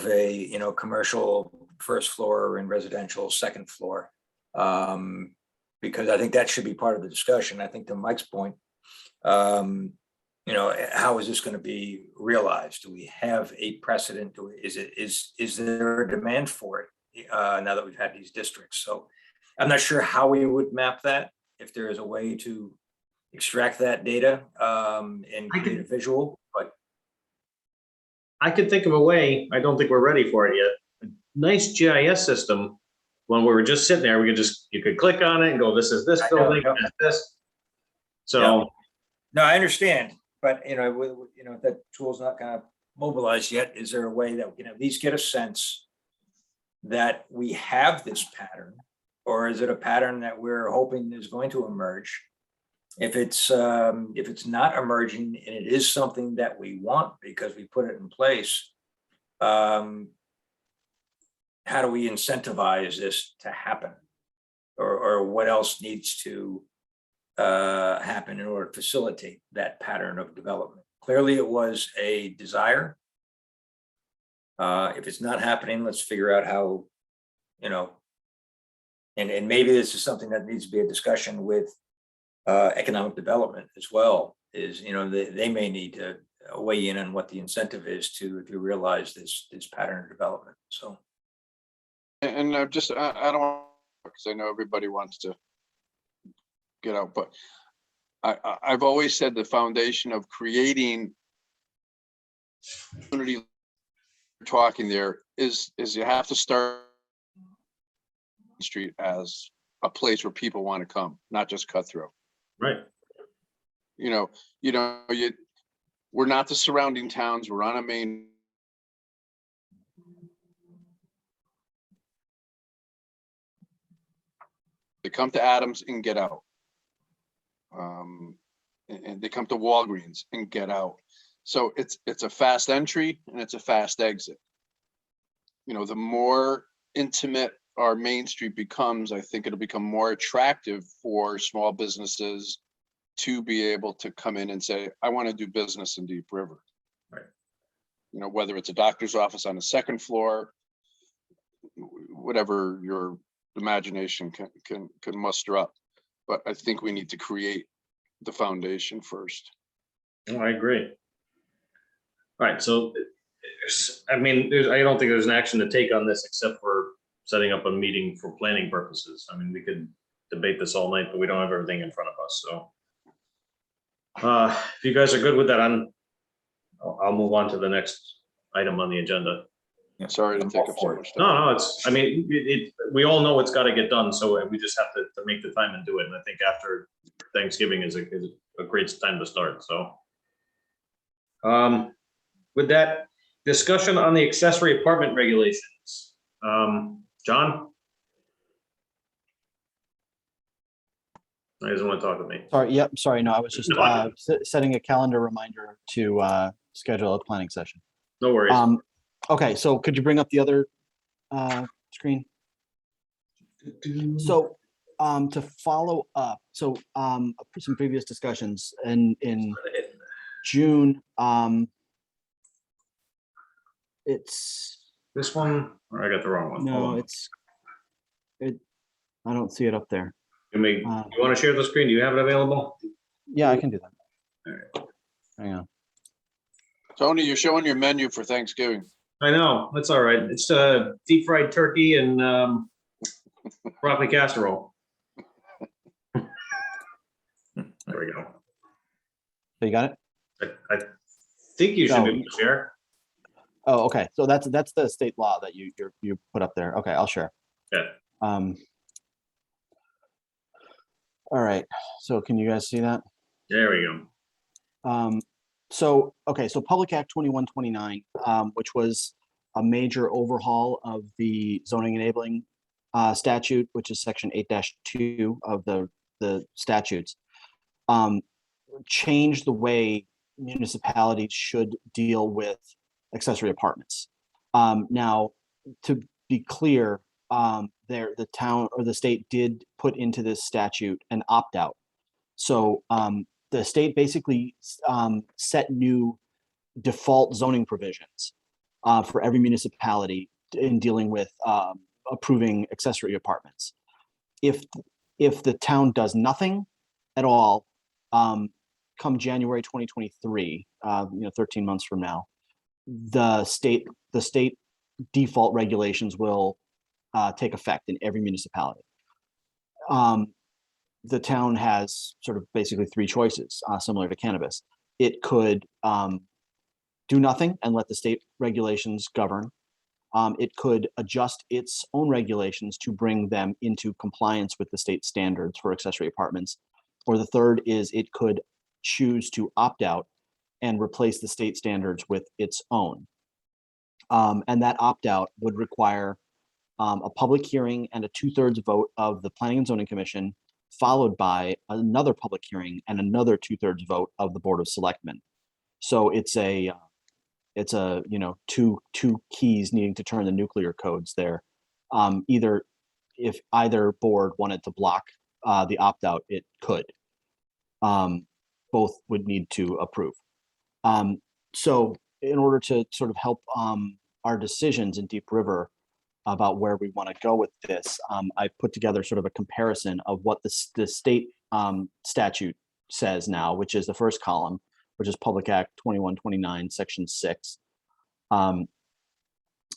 a, commercial first floor and residential second floor? Because I think that should be part of the discussion. I think to Mike's point, how is this going to be realized? Do we have a precedent? Is there a demand for it now that we've had these districts? So I'm not sure how we would map that, if there is a way to extract that data and create a visual, but I could think of a way. I don't think we're ready for it yet. A nice GIS system. When we were just sitting there, you could click on it and go, this is this building, that's this. So. no, I understand, but if that tool's not kind of mobilized yet, is there a way that we can at least get a sense that we have this pattern, or is it a pattern that we're hoping is going to emerge? If it's not emerging and it is something that we want because we put it in place, how do we incentivize this to happen? Or what else needs to happen in order to facilitate that pattern of development? Clearly, it was a desire. If it's not happening, let's figure out how, and maybe this is something that needs to be a discussion with economic development as well, is, they may need to weigh in on what the incentive is to realize this pattern of development. So. And I don't, because I know everybody wants to get out, but I've always said the foundation of creating community talking there is you have to start street as a place where people want to come, not just cut through. Right. We're not the surrounding towns. We're on a main. They come to Adams and get out. And they come to Walgreens and get out. So it's a fast entry and it's a fast exit. The more intimate our Main Street becomes, I think it'll become more attractive for small businesses to be able to come in and say, I want to do business in Deep River. Right. Whether it's a doctor's office on the second floor, whatever your imagination can muster up. But I think we need to create the foundation first. Oh, I agree. All right, so, I don't think there's an action to take on this except for setting up a meeting for planning purposes. We could debate this all night, but we don't have everything in front of us, so. If you guys are good with that, I'll move on to the next item on the agenda. Sorry to take up so much time. No, we all know it's got to get done, so we just have to make the time and do it. And I think after Thanksgiving is a great time to start, so. With that, discussion on the accessory apartment regulations. John? He doesn't want to talk to me. Sorry, yep, sorry, no, I was just No. setting a calendar reminder to schedule a planning session. No worries. Okay, so could you bring up the other screen? So to follow up, so some previous discussions in June, it's, This one, or I got the wrong one? Hold no, on. I don't see it up there. You want to share the screen? Do you have it available? Yeah, I can do that. All right. Hang on. Tony, you're showing your menu for Thanksgiving. I know, that's all right. It's deep fried turkey and broccoli casserole. There we go. So you got it? I think you should No. be able to share. Oh, okay. So that's the state law that you put up there. Okay, I'll share. Yeah. All right. So can you guys see that? There we go. So, okay, so Public Act 2129, which was a major overhaul of the zoning enabling statute, which is section 8-2 of the statutes, changed the way municipalities should deal with accessory apartments. Now, to be clear, the town or the state did put into this statute an opt-out. So the state basically set new default zoning provisions for every municipality in dealing with approving accessory apartments. If the town does nothing at all, come January 2023, 13 months from now, the state default regulations will take effect in every municipality. The town has sort of basically three choices, similar to cannabis. It could do nothing and let the state regulations govern. It could adjust its own regulations to bring them into compliance with the state standards for accessory apartments. Or the third is it could choose to opt out and replace the state standards with its own. And that opt out would require a public hearing and a 2/3 vote of the Planning and Zoning Commission, followed by another public hearing and another 2/3 vote of the Board of Selectmen. So it's a two keys needing to turn the nuclear codes there. If either board wanted to block the opt-out, it could. Both would need to approve. So in order to sort of help our decisions in Deep River about where we want to go with this, I put together sort of a comparison of what the state statute says now, which is the first column, which is Public Act 2129, Section 6. The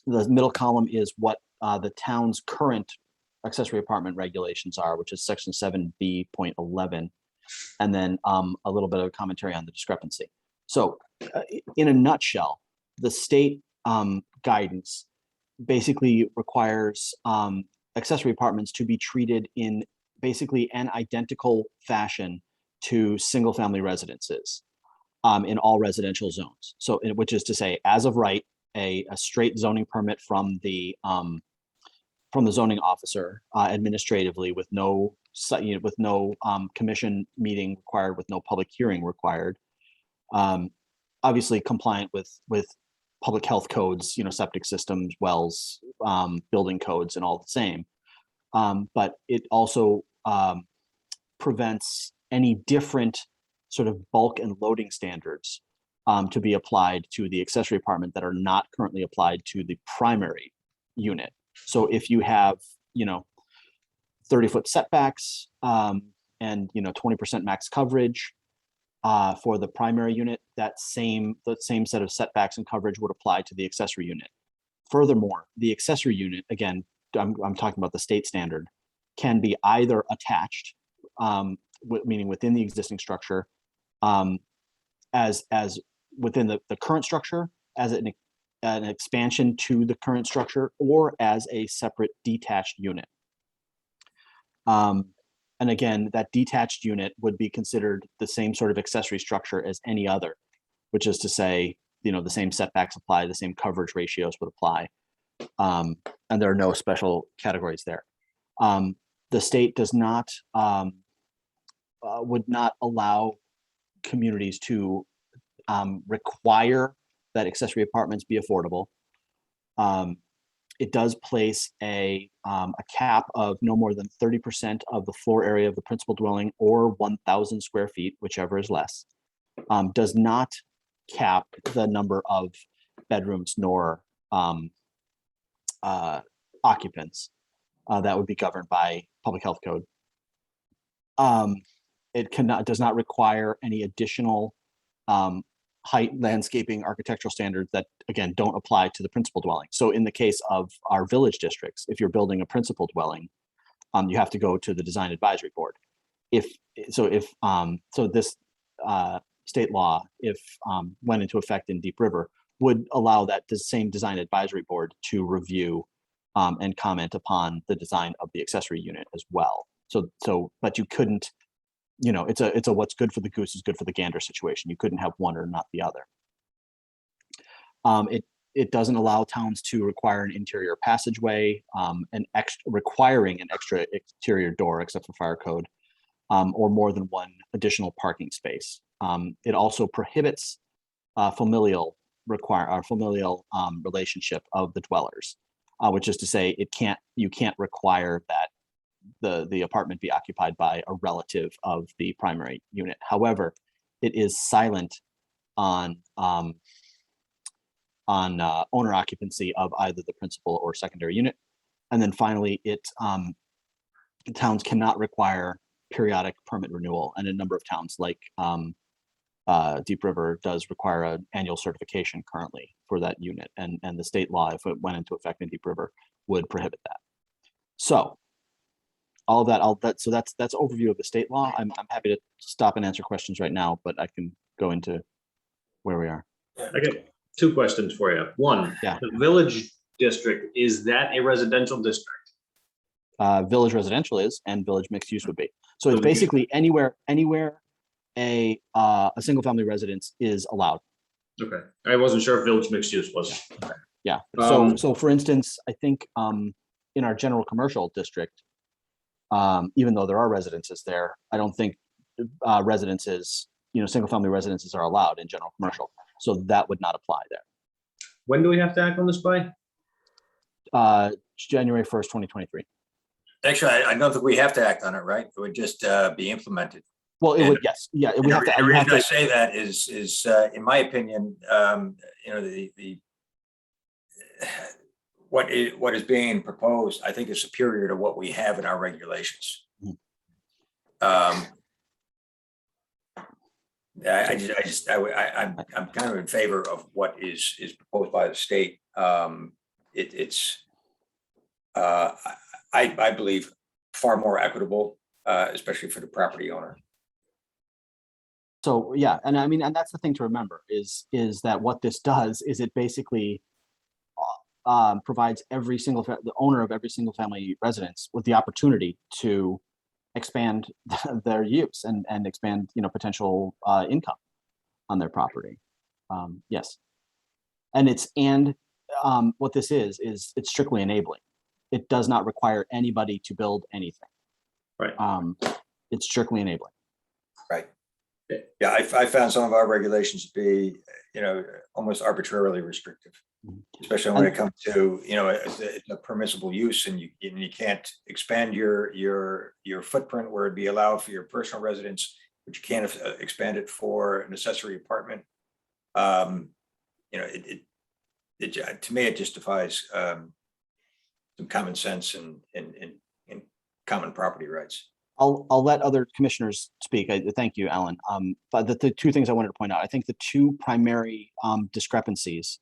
middle column is what the town's current accessory apartment regulations are, which is Section 7B.11, and then a little bit of commentary on the discrepancy. So in a nutshell, the state guidance basically requires accessory apartments to be treated in basically an identical fashion to single family residences in all residential zones. So which is to say, as of right, a straight zoning permit from the zoning officer administratively with no commission meeting required, with no public hearing required. Obviously compliant with public health codes, septic systems, wells, building codes, and all the same. But it also prevents any different sort of bulk and loading standards to be applied to the accessory apartment that are not currently applied to the primary unit. So if you have, 30-foot setbacks and 20% max coverage for the primary unit, the same set of setbacks and coverage would apply to the accessory unit. Furthermore, the accessory unit, again, I'm talking about the state standard, can be either attached, meaning within the existing structure, as within the current structure, as an expansion to the current structure, or as a separate detached unit. And again, that detached unit would be considered the same sort of accessory structure as any other, which is to say, the same setbacks apply, the same coverage ratios would apply. And there are no special categories there. The state does not, would not allow communities to require that accessory apartments be affordable. It does place a cap of no more than 30% of the floor area of the principal dwelling or 1,000 square feet, whichever is less. Does not cap the number of bedrooms nor occupants. That would be governed by public health code. It does not require any additional height, landscaping, architectural standards that, again, don't apply to the principal dwelling. So in the case of our village districts, if you're building a principal dwelling, you have to go to the design advisory board. So this state law, if went into effect in Deep River, would allow that the same design advisory board to review and comment upon the design of the accessory unit as well. But you couldn't, it's a what's good for the goose is good for the gander situation. You couldn't have one or not the other. It doesn't allow towns to require an interior passageway, requiring an extra exterior door, except for fire code, or more than one additional parking space. It also prohibits familial relationship of the dwellers, which is to say, you can't require that the apartment be occupied by a relative of the primary unit. However, it is silent on owner occupancy of either the principal or secondary unit. And then finally, towns cannot require periodic permit renewal, and a number of towns like Deep River does require an annual certification currently for that unit, and the state law, if it went into effect in Deep River, would prohibit that. So all of that, so that's overview of the state law. I'm happy to stop and answer questions right now, but I can go into where we are. I got two questions for you. One, Yeah. the village district, is that a residential district? Village residential is, and village mixed use would be. So it's Okay. basically anywhere a single family residence is allowed. Okay, I wasn't sure if village mixed use was. Yeah. Um, So for instance, I think in our general commercial district, even though there are residences there, I don't think residences, single family residences are allowed in general commercial. So that would not apply there. When do we have to act on this by? January 1st, 2023. Actually, I don't think we have to act on it, right? It would just be implemented. Well, it And- would, yes. Yeah, we have to. The we have reason I to- say that is in my opinion, what is being proposed, I think is superior to what we have in our regulations. I'm kind of in favor of what is proposed by the state. I believe far more equitable, especially for the property owner. So yeah, and I mean, and that's the thing to remember is that what this does is it basically provides the owner of every single family residence with the opportunity to expand their use and expand potential income on their property. Yes, and what this is it's strictly enabling. It does not require anybody to build anything. Right. It's strictly enabling. Right. Yeah, I found some of our regulations to be, almost arbitrarily restrictive, especially when it comes to, it's a permissible use, and you can't expand your footprint where it'd be allowed for your personal residence, but you can't expand it for an accessory apartment. To me, it just defies some common sense and common property rights. I'll let other commissioners speak. Thank you, Alan. But the two things I wanted to point out, I think the two primary discrepancies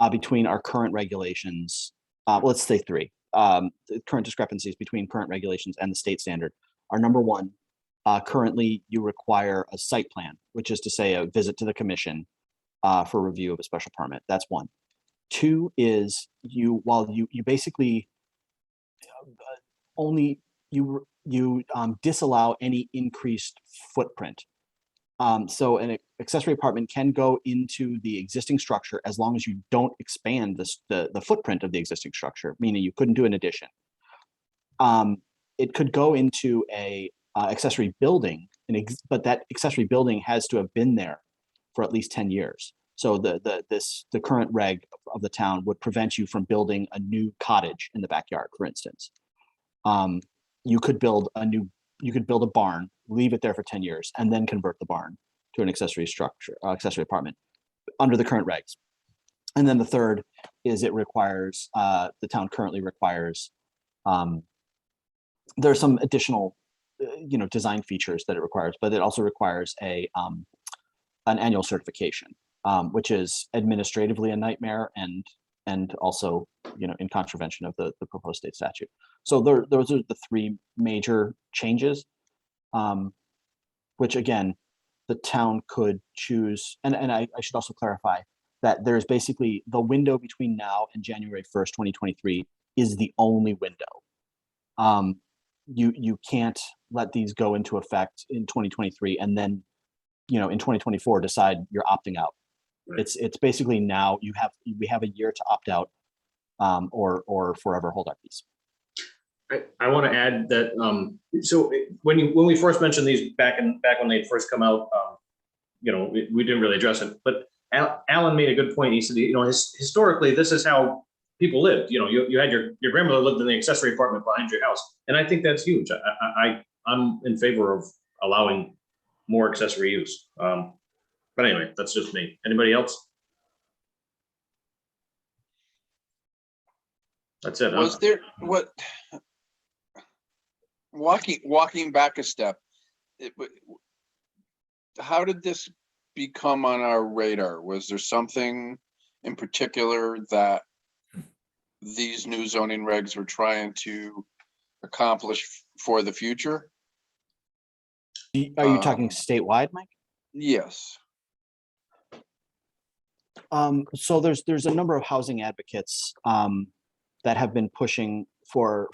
between our current regulations, let's say three, the current discrepancies between current regulations and the state standard are: number one, currently you require a site plan, which is to say a visit to the commission for review of a special permit. That's one. Two is you basically only you disallow any increased footprint. So an accessory apartment can go into the existing structure as long as you don't expand the footprint of the existing structure, meaning you couldn't do an addition. It could go into a accessory building, but that accessory building has to have been there for at least 10 years. So the current reg of the town would prevent you from building a new cottage in the backyard, for instance. You could build a barn, leave it there for 10 years, and then convert the barn to an accessory structure, accessory apartment under the current regs. And then the third is it requires, the town currently requires, there are some additional, design features that it requires, but it also requires an annual certification, which is administratively a nightmare and also, in contravention of the proposed state statute. So those are the three major changes, which again, the town could choose. And I should also clarify that there's basically the window between now and January 1st, 2023 is the only window. You can't let these go into effect in 2023 and then, in 2024 decide you're opting out. Right. It's basically now we have a year to opt out, or forever hold our peace. I want to add that, so when we first mentioned these back when they first come out, we didn't really address it, but Alan made a good point. He said, historically, this is how people lived. You had your grandmother lived in the accessory apartment behind your house. And I think that's huge. I'm in favor of allowing more accessory use. But anyway, that's just me. Anybody else? That's it. Was there walking back a step? How did this become on our radar? Was there something in particular that these new zoning regs were trying to accomplish for the future? Are you talking statewide, Mike? Yes. So there's a number of housing advocates that have been pushing for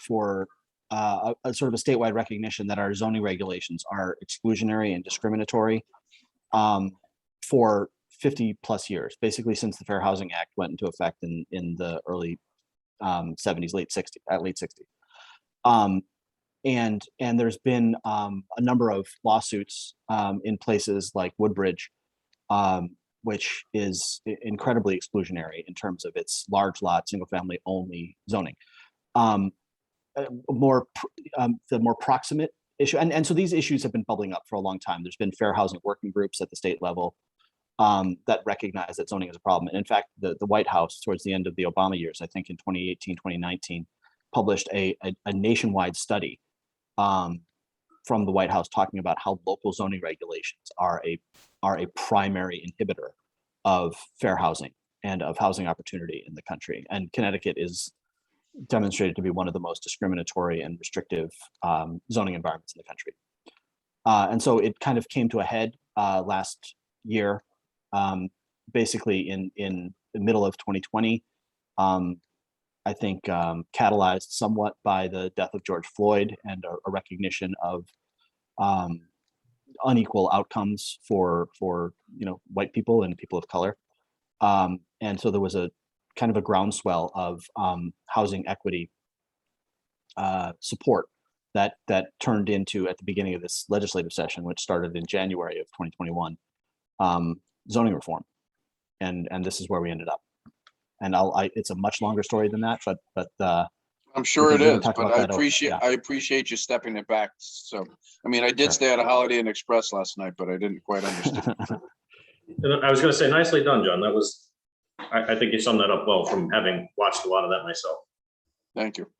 a sort of a statewide recognition that our zoning regulations are exclusionary and discriminatory for 50 plus years, basically since the Fair Housing Act went into effect in the early 70s, late 60s. And there's been a number of lawsuits in places like Woodbridge, which is incredibly exclusionary in terms of its large lot, single family only zoning. The more proximate issue, and so these issues have been bubbling up for a long time. There's been fair housing working groups at the state level that recognize that zoning is a problem. And in fact, the White House, towards the end of the Obama years, I think in 2018, 2019, published a nationwide study from the White House talking about how local zoning regulations are a primary inhibitor of fair housing and of housing opportunity in the country. And Connecticut is demonstrated to be one of the most discriminatory and restrictive zoning environments in the country. And so it kind of came to a head last year, basically in the middle of 2020. I think catalyzed somewhat by the death of George Floyd and a recognition of unequal outcomes for white people and people of color. And so there was a kind of a groundswell of housing equity support that turned into, at the beginning of this legislative session, which started in January of 2021, zoning reform. And this is where we ended up. And it's a much longer story than that, but I'm sure it is, but I yeah. appreciate you stepping it back. So, I mean, I did stay at a Holiday Inn Express last night, but I didn't quite understand. I was going to say, nicely done, John. That was, I think you summed that up well from having watched a lot of that myself. Thank you.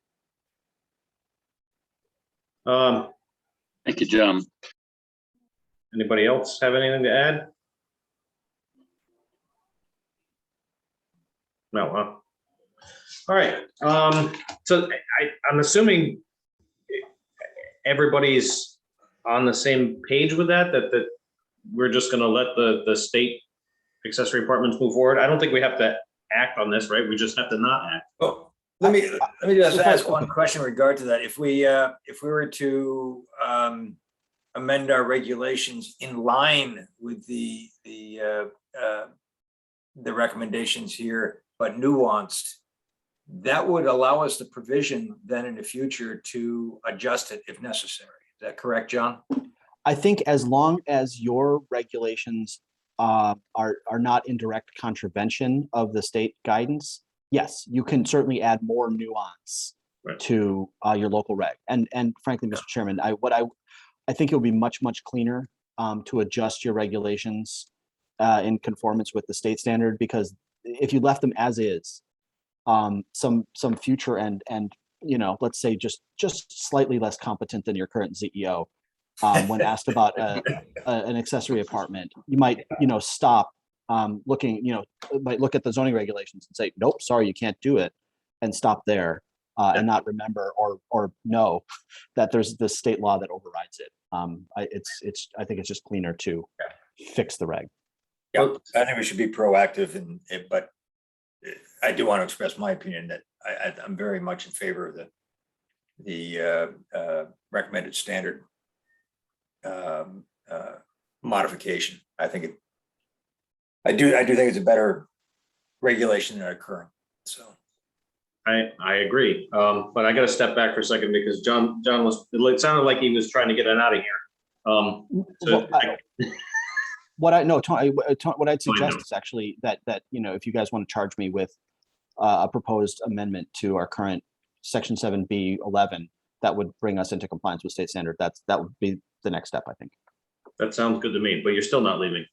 Thank you, John. Anybody else have anything to add? No, huh? All right. So I'm assuming everybody's on the same page with that we're just going to let the state accessory apartments move forward. I don't think we have to act on this, right? We just have to not act. Oh, Let me just If I- ask one question in regard to that. If we were to amend our regulations in line with the recommendations here, but nuanced, that would allow us the provision then in the future to adjust it if necessary. Is that correct, John? I think as long as your regulations are not in direct contravention of the state guidance, yes, you can certainly add more nuance Right. to your local reg. And frankly, Mr. Chairman, I think it would be much cleaner to adjust your regulations in conformance with the state standard, because if you left them as is, some future and let's say just slightly less competent than your current CEO, when asked about an accessory apartment, you might stop looking, might look at the zoning regulations and say, nope, sorry, you can't do it, and stop there, and not remember or know that there's the state law that overrides it. I think it's just cleaner to fix the reg. Yeah, I think we should be proactive but I do want to express my opinion that I'm very much in favor of the recommended standard modification. I do think it's a better regulation than our current, so. I agree. But I gotta step back for a second because John it sounded like he was trying to get it out of here. So What I'd suggest is actually that if you guys want to charge me with a proposed amendment to our current section 7B11, that would bring us into compliance with state standard. That would be the next step, I think. that sounds good to me, but you're still not leaving.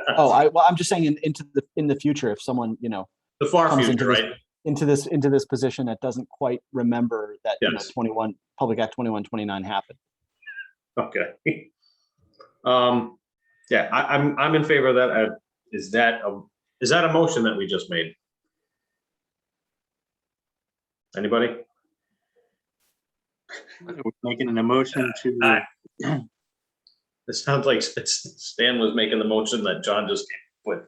I'm just saying in the future, if someone The far comes future, into this, right? into this position that doesn't quite remember that Yes. 21 Public Act 2129 happened. Okay. Yeah, I'm in favor of that. Is that a motion that we just made? Anybody? We're making an emotion to, It sounds like Stan was making the motion that John just came with.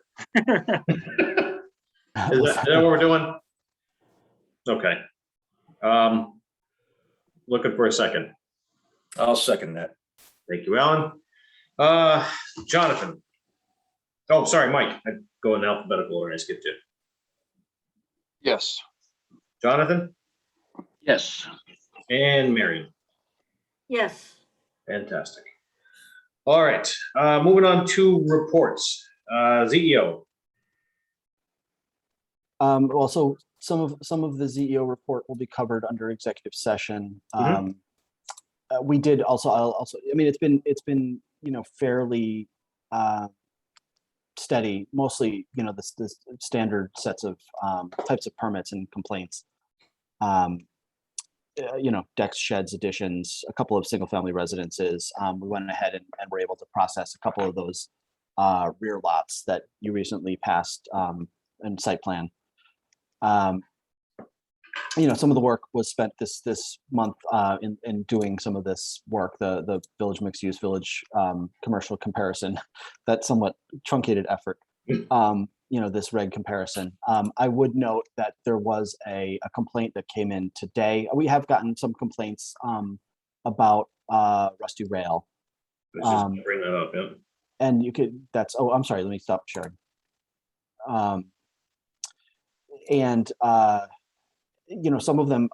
Is that what we're doing? Okay. Looking for a second. I'll second that. Thank you, Alan. Jonathan. Oh, sorry, Mike. I go in alphabetical order. I skipped you. Yes. Jonathan Yes. and Marion. Yes. Fantastic. All right, moving on to reports. ZEO. Well, so some of the ZEO report will be covered under executive session. We did also, I mean, it's been fairly steady, mostly the standard sets of types of permits and complaints. Decks, sheds, additions, a couple of single family residences. We went ahead and were able to process a couple of those rear lots that you recently passed in site plan. Some of the work was spent this month in doing some of this work, the village mixed use, village commercial comparison, that somewhat truncated effort. This reg comparison. I would note that there was a complaint that came in today. We have gotten some complaints about Rusty Rail. Let's just bring that up. Yeah. And I'm sorry, let me stop sharing. Some of them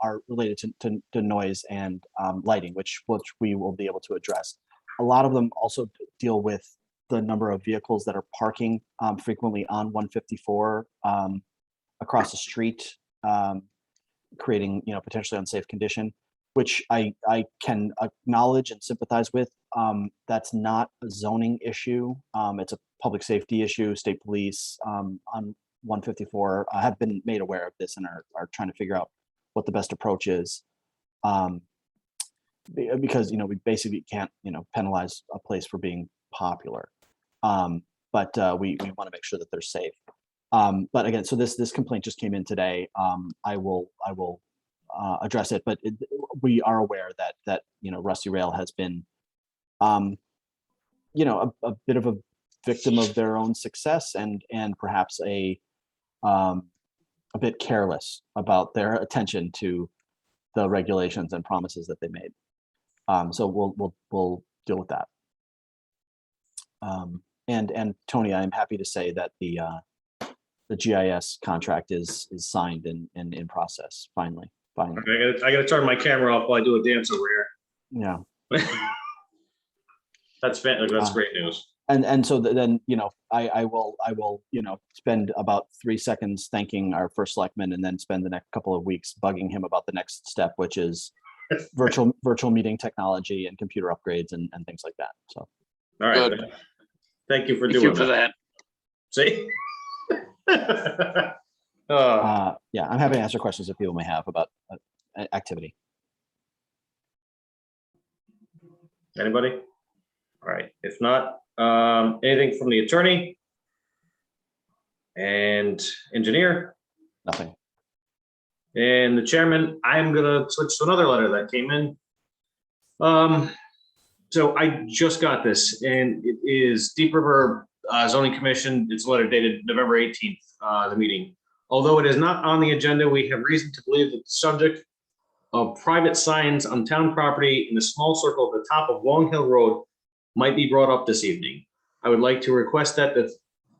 are related to noise and lighting, which we will be able to address. A lot of them also deal with the number of vehicles that are parking frequently on 154 across the street, creating potentially unsafe condition, which I can acknowledge and sympathize with. That's not a zoning issue. It's a public safety issue. State police on 154 have been made aware of this and are trying to figure out what the best approach is. Because we basically can't penalize a place for being popular, but we want to make sure that they're safe. But again, so this complaint just came in today. I will address it, but we are aware that Rusty Rail has been a bit of a victim of their own success and perhaps a a bit careless about their attention to the regulations and promises that they made. So we'll deal with that. And Tony, I'm happy to say that the GIS contract is signed and in process, finally. Okay, I gotta turn my camera off while I do a dance over here. Yeah. That's great news. And so then, I will, spend about 3 seconds thanking our first selectman and then spend the next couple of weeks bugging him about the next step, which is virtual meeting technology and computer upgrades and things like that. So. All right. Good. Thank you for Thank doing you for that. that. See? Yeah, I'm happy to answer questions that people may have about activity. Anybody? All right, if not, anything from the attorney? And engineer? Nothing. And the chairman, I'm gonna switch to another letter that came in. So I just got this, and it is Deep River Zoning Commission. It's a letter dated November 18th, the meeting. Although it is not on the agenda, we have reason to believe that the subject of private signs on town property in a small circle at the top of Long Hill Road might be brought up this evening. I would like to request that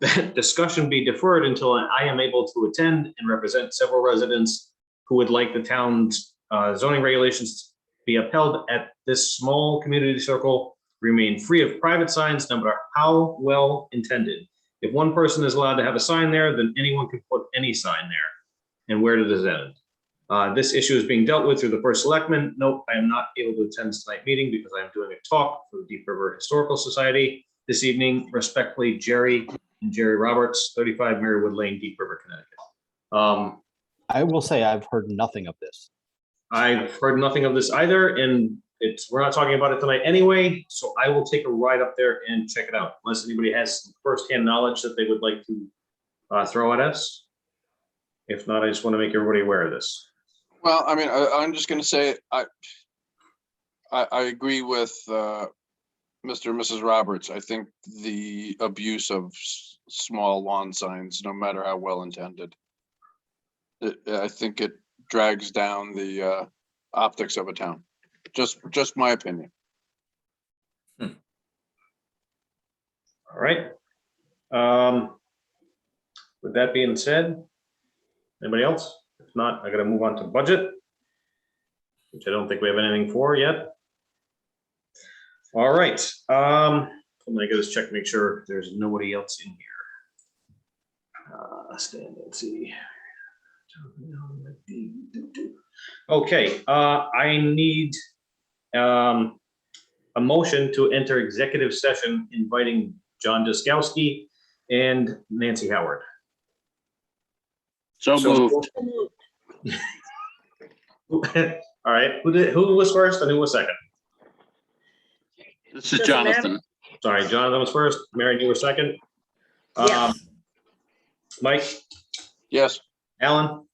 that discussion be deferred until I am able to attend and represent several residents who would like the town's zoning regulations be upheld at this small community circle, remain free of private signs, no matter how well intended. If one person is allowed to have a sign there, then anyone can put any sign there. And where does this end? This issue is being dealt with through the first selectman. Note, I am not able to attend tonight's meeting because I am doing a talk for the Deep River Historical Society this evening. Respectfully, Jerry and Jerry Roberts, 35 Marywood Lane, Deep River, Connecticut. I will say I've heard nothing of this. I've heard nothing of this either, and we're not talking about it tonight anyway, so I will take a ride up there and check it out, unless anybody has some firsthand knowledge that they would like to throw at us. If not, I just want to make everybody aware of this. Well, I mean, I'm just gonna say, I agree with Mr. and Mrs. Roberts. I think the abuse of small lawn signs, no matter how well intended, I think it drags down the optics of a town. Just my opinion. All right. With that being said, anybody else? If not, I gotta move on to budget, which I don't think we have anything for yet. All right, I'm gonna go just check, make sure there's nobody else in here. Stand and see. Okay, I need a motion to enter executive session inviting John Duskowski and Nancy Howard. So moved. All right, who was first and who was second? This is Jonathan. Sorry, Jonathan was first. Mary, you were second. Yes. Mike, Yes. Alan,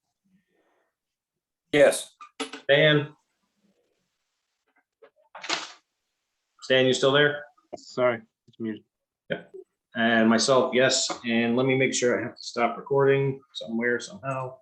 Yes. Dan. Stan, you still there? Sorry, it's muted. And myself, yes. And let me make sure I have to stop recording somewhere, somehow.